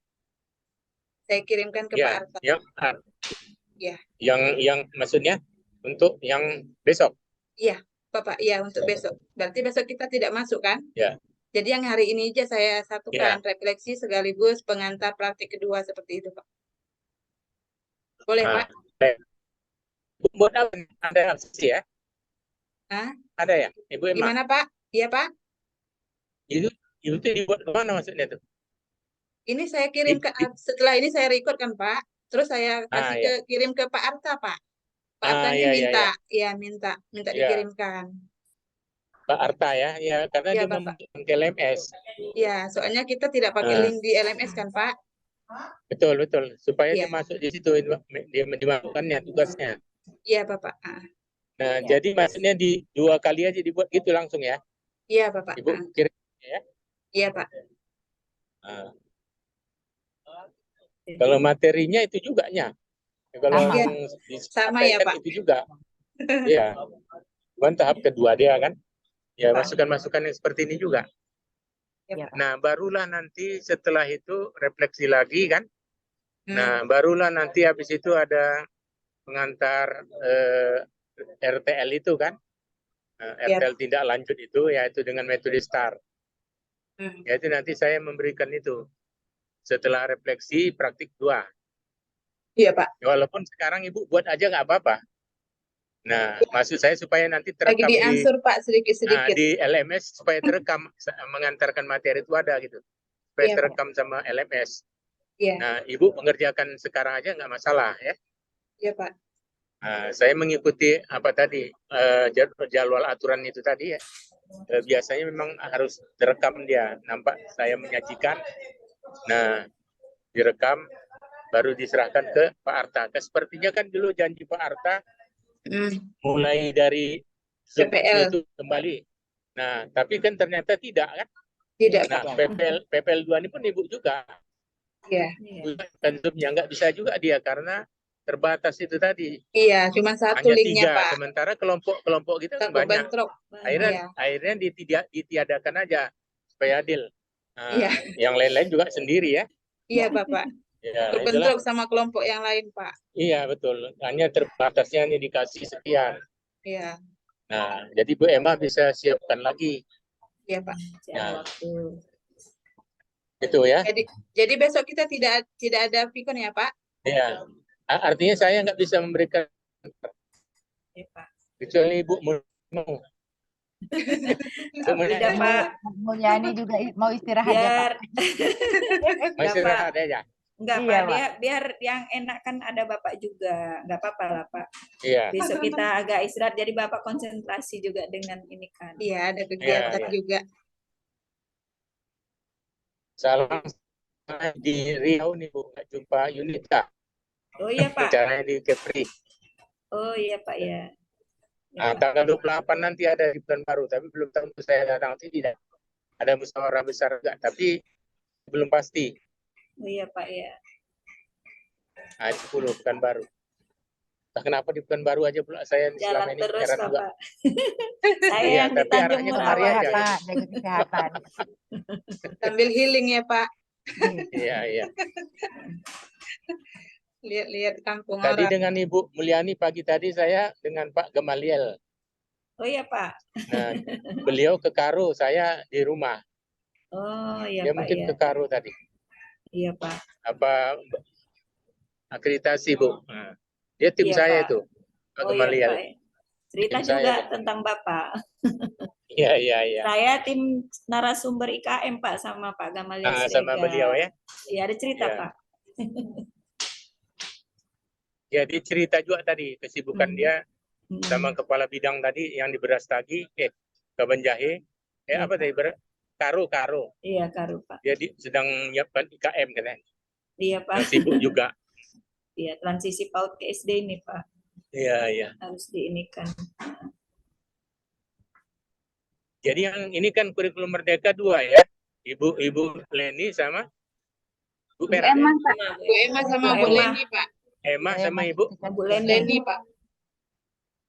Saya kirimkan ke Pak Ya, Arta. ya. Ya. Yang maksudnya untuk yang besok. Iya, Bapak. Iya, untuk besok. Berarti besok kita tidak masuk kan? Ya. Jadi yang hari ini aja saya satukan refleksi sekaligus pengantar praktek kedua seperti itu, Pak. Boleh, Pak? Buat apa? Ada aksi ya? Hah? Ada ya? Ibu Emma? Gimana, Pak? Iya, Pak? Itu dibuat kemana maksudnya tuh? Ini saya kirim ke setelah ini saya record kan, Pak. Terus saya kasih iya. kirim ke Pak Arta, Pak. Pak Arta iya, minta Iya. dikirimkan. Pak Arta ya, karena Iya, dia Bapak. membutuhkan ke LMS. Ya, soalnya kita tidak pakai link di LMS kan, Pak? Betul. Supaya Iya. dia masuk di situ, dia dimasukkannya tugasnya. Iya, Bapak. Nah, Ya. jadi maksudnya di 2 kali aja dibuat gitu langsung ya. Iya, Bapak. Ibu kirim ya. Iya, Pak. Nah, kalau materinya itu juga nya. Kalau Sama. Iya, yang sama ya, disampaikan Pak. itu juga. Iya. Cuman tahap kedua dia kan. Ya, Pak. masukan-masukan yang seperti ini juga. Ya, Ya. Pak. Nah, barulah nanti setelah itu refleksi lagi kan. Hmm. Nah, barulah nanti habis itu ada pengantar RTL itu kan. Ya. RTL tindak lanjut itu yaitu dengan metode STAR. Hmm. Yaitu nanti saya memberikan itu setelah refleksi praktik 2. Iya, Pak. Walaupun sekarang Ibu buat aja nggak apa-apa. Nah, maksud saya supaya nanti Lagi terekam diansur, Pak, sedikit-sedikit. di LMS supaya terekam mengantarkan materi itu ada gitu. Supaya Iya, Pak. terekam sama LMS. Iya. Nah, Ibu mengerjakan sekarang aja nggak masalah ya. Iya, Pak. Saya mengikuti apa tadi jadwal aturan itu tadi ya. Biasanya memang harus direkam dia. Nampak saya menyajikan. Nah, direkam baru diserahkan ke Pak Arta. Sepertinya kan dulu janji Pak Arta mulai dari PPL. itu kembali. Nah, tapi kan ternyata tidak kan? Tidak, Nah, Pak. PPL 2 ini pun Ibu juga. Iya. Kan Zoom-nya nggak bisa juga dia karena terbatas itu tadi. Iya, cuma satu Hanya linknya, 3. Pak. Sementara kelompok kita kan Takut banyak. bentrok. Akhirnya Iya. ditiadakan aja supaya adil. Nah, Iya. yang lain-lain juga sendiri ya. Iya, Bapak. Ya, Takut itulah. bentrok sama kelompok yang lain, Pak. Iya, betul. Hanya terbatasnya hanya dikasih sekian. Iya. Nah, jadi Bu Emma bisa siapkan lagi. Iya, Pak. Nah, itu ya. Jadi besok kita tidak ada Vicon ya, Pak? Iya. Artinya saya nggak bisa memberikan kecuali Ibu mau. Tidak, Pak. Mulyani juga mau istirahat ya, Pak. Mau istirahat aja. Enggak, Iya, Pak. Biar yang enak kan ada Bapak juga. Enggak apa-apa lah, Pak. Iya. Besok kita agak istirahat, jadi Bapak konsentrasi juga dengan ini kan. Iya, ada kegiatan Iya. juga. Salam di Riau nih Bu, nggak jumpa Yunita. Oh iya, Pak. Caranya di Kepri. Oh iya, Pak ya. Nah, tanggal 28 nanti ada di Pekanbaru, tapi belum tentu saya datang tidak. Ada musyawarah besar enggak, tapi belum pasti. Oh iya, Pak ya. Nah, 10 Pekanbaru. Nah, kenapa di Pekanbaru aja pula saya selama Jalan ini terus, heran juga. Bapak. Saya Iya, yang di tapi Tanjung arahnya kemari Morawak. aja. Pak, jaga kesehatan. Sambil healing ya, Pak. Iya, iya. Lihat-lihat kampung Tadi orang. dengan Ibu Mulyani pagi tadi saya dengan Pak Gamaliel. Oh iya, Pak. Nah, beliau ke Karo, saya di rumah. Oh iya, Dia Pak mungkin ya. ke Karo tadi. Iya, Pak. Apa akreditasi, Bu. Nah, dia tim Iya, saya Pak. itu, Pak Oh iya, Gamaliel. Pak. Cerita Tim saya, juga Pak. tentang Bapak. Iya, iya, iya. Saya tim narasumber IKM, Pak, sama Pak Gamaliel Sama Siregar. beliau ya. Iya, ada cerita, Iya. Pak. Jadi cerita juga tadi kesibukan dia sama kepala bidang tadi yang di Berastagi, Kaban Jahe, Iya, apa tadi Karo. Iya, Karo, Pak. Dia sedang menyiapkan IKM katanya. Iya, Pak. Sibuk juga. Iya, transisi PAUD ke SD ini, Pak. Iya, iya. Harus diinikan. Jadi yang ini kan kurikulum Merdeka 2 ya. Ibu Leni sama Bu Pera. Emma, Pak. Bu Emma sama Bu Leni, Pak. Emma sama Ibu Bu Leni. Leni, Pak.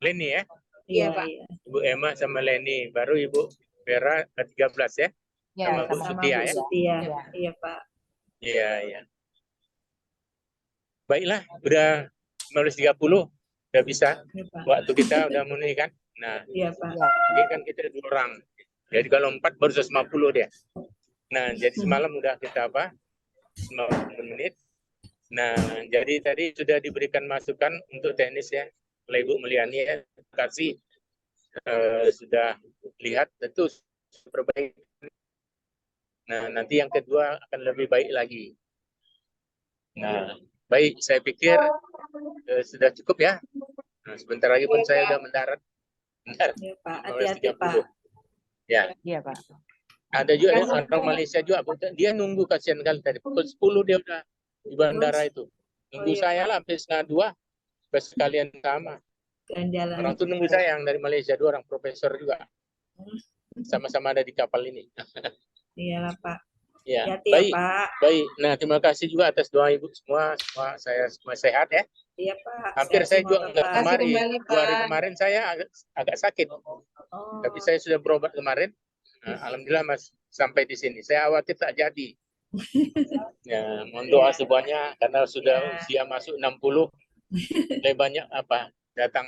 Leni ya. Iya, Pak. Ibu Emma sama Leni. Baru Ibu Pera ke-13 ya. Ya, Sama Bu Sama Sutia Bu ya. Sutia. Iya. Iya, Pak. Iya, iya. Baiklah, udah 19.30 udah bisa. Iya, Pak. Waktu kita udah memenuhi kan. Nah, Iya, Pak. ini kan kita 2 orang. Jadi kalau 4 baru 150 dia. Nah, jadi semalam udah kita 90 menit. Nah, jadi tadi sudah diberikan masukan untuk teknis ya oleh Ibu Mulyani ya. Terima kasih sudah lihat, tentu perbaiki. Nah, nanti yang kedua akan lebih baik lagi. Nah, baik, saya pikir sudah cukup ya. Nah, sebentar lagi pun saya sudah mendarat. Bentar. Iya, Pak. Hati-hati, Pak. Ya. Iya, Pak. Ada juga orang Malaysia juga, dia nunggu kasihan kali tadi. Pukul 10 dia udah di bandara itu. Nunggu iya, saya Pak. lah sampai 1:30 supaya sekalian sama. jalan. Orang tuh nunggu saya yang dari Malaysia, 2 orang profesor juga. Sama-sama ada di kapal ini. Iyalah Pak. Ya, Hati-hati ya baik. Pak. Baik. Nah, terima kasih juga atas doa Ibu semua. Saya semua sehat ya. Iya Pak. Hampir Sehat saya semua juga enggak Bapak. Kasih kemarin. kembali, 2 hari Pak. kemarin saya agak sakit. Oh, Tapi saya sudah berobat kemarin. Nah, alhamdulillah Mas sampai di sini. Saya khawatir tak jadi. Ya, mohon doa semuanya karena sudah usia masuk 60. Lebih banyak datang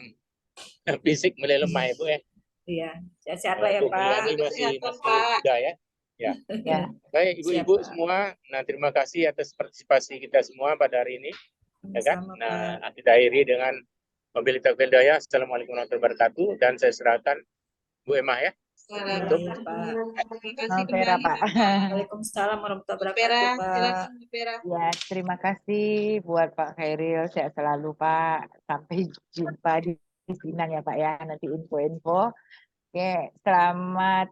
fisik mulai lemah Ibu ya. iya. Sehat-sehat lah ya Tubuh Pak. ini masih Kesehatan, Pak. muda ya. Ya. Ya. Baik Ibu-ibu Siap, Pak. semua. Nah, terima kasih atas partisipasi kita semua pada hari ini. Ya kan? Sama-sama, Nah, kita akhiri dengan wabillahi taufiq wal hidayah. Assalamualaikum warahmatullahi wabarakatuh. Dan saya serahkan Bu Emah ya. Iya, iya, Pak. Terima kasih Sama Vera, kembali, Pak. Waalaikumsalam warahmatullahi Vera, wabarakatuh, Pak. silakan Bu Vera. Ya, terima kasih buat Pak Khairil. Sehat selalu, Pak. Sampai jumpa di Pinang ya, Pak ya. Nanti info-info. Oke, selamat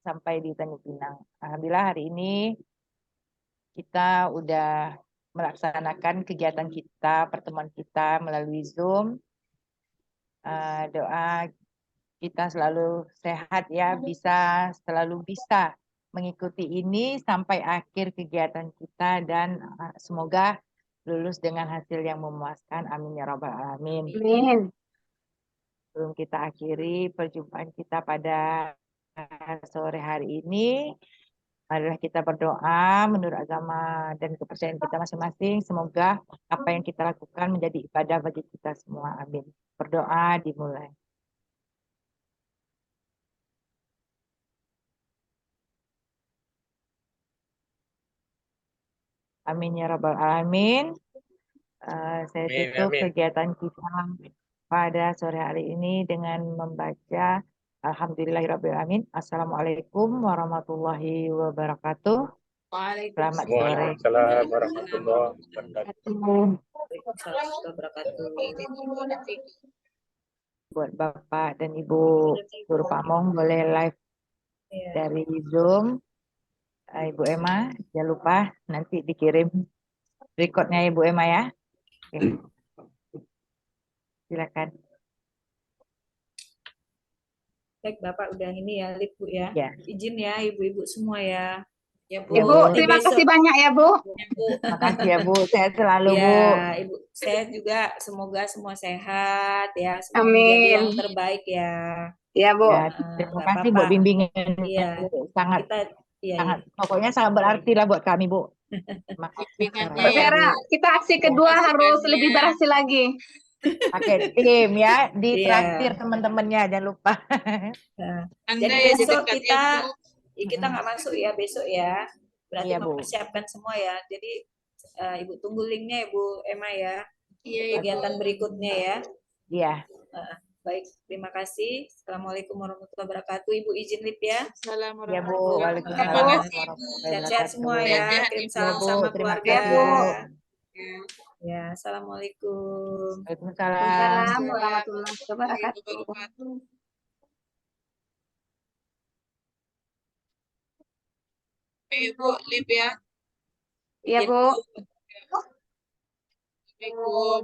sampai di Tanjung Pinang. Alhamdulillah hari ini kita udah melaksanakan kegiatan kita, pertemuan kita melalui Zoom. Doa kita selalu sehat ya, selalu bisa mengikuti ini sampai akhir kegiatan kita dan semoga lulus dengan hasil yang memuaskan. Amin ya rabbal alamin. Amin. Sebelum kita akhiri perjumpaan kita pada sore hari ini, marilah kita berdoa menurut agama dan kepercayaan kita masing-masing. Semoga apa yang kita lakukan menjadi ibadah bagi kita semua. Amin. Berdoa dimulai. Amin ya rabbal alamin. Saya Amin, tutup amin. kegiatan kita pada sore hari ini dengan membaca Alhamdulillahirrabbilalamin. Assalamualaikum warahmatullahi wabarakatuh. Selamat sore. Waalaikumsalam warahmatullahi wabarakatuh. Waalaikumsalam warahmatullahi wabarakatuh. Buat Bapak dan Ibu Guru Pamong boleh live Iya. dari Zoom. Ibu Emma, jangan lupa nanti dikirim recordnya Ibu Emma ya. Oke. Silakan. Baik, Bapak udah ini ya, Lip, Bu ya. Ya. Izin ya, ibu-ibu semua ya. Ya Bu. Ya, Ibu, Bu. terima Besok. kasih banyak ya, Bu. Ya, Bu. Makasih ya Bu, sehat selalu Ya, Bu. Ibu, saya juga semoga semua sehat ya, semua menjadi yang Amin. terbaik ya. Ya, Bu. Ya, terima Nggak kasih apa-apa. buat bimbingan Iya. sangat Kita iya, sangat pokoknya sangat berarti lah buat kami Bu. Makasih. Bimbingannya Bu ya, Vera, Bu. kita aksi kedua harus Masukannya. lebih berhasil lagi. Pakai tim ya, Iya. ditraktir teman-temannya jangan lupa. Nah, Anda jadi ya di besok dekat kita Ibu. kita nggak masuk ya besok ya. Berarti Iya, Bu. mempersiapkan semua ya. Jadi Ibu tunggu linknya Ibu Emma ya. Iya, Ibu. Kegiatan berikutnya ya. Iya. Baik, terima kasih. Assalamualaikum warahmatullahi wabarakatuh. Ibu izin Lip ya. Assalamualaikum Ya Bu, warahmatullahi waalaikumsalam wabarakatuh. Terima kasih, Bu. warahmatullahi Sehat-sehat semua wabarakatuh. ya. Sehat-sehat, Kirim Ibu. salam Bu, sama terima keluarga. kasih, Bu. Ya. Ya, assalamualaikum. Waalaikumsalam. Waalaikumsalam warahmatullahi wabarakatuh. Wabarakatuh. Ibu, Lip ya. Iya, Bu. Assalamualaikum.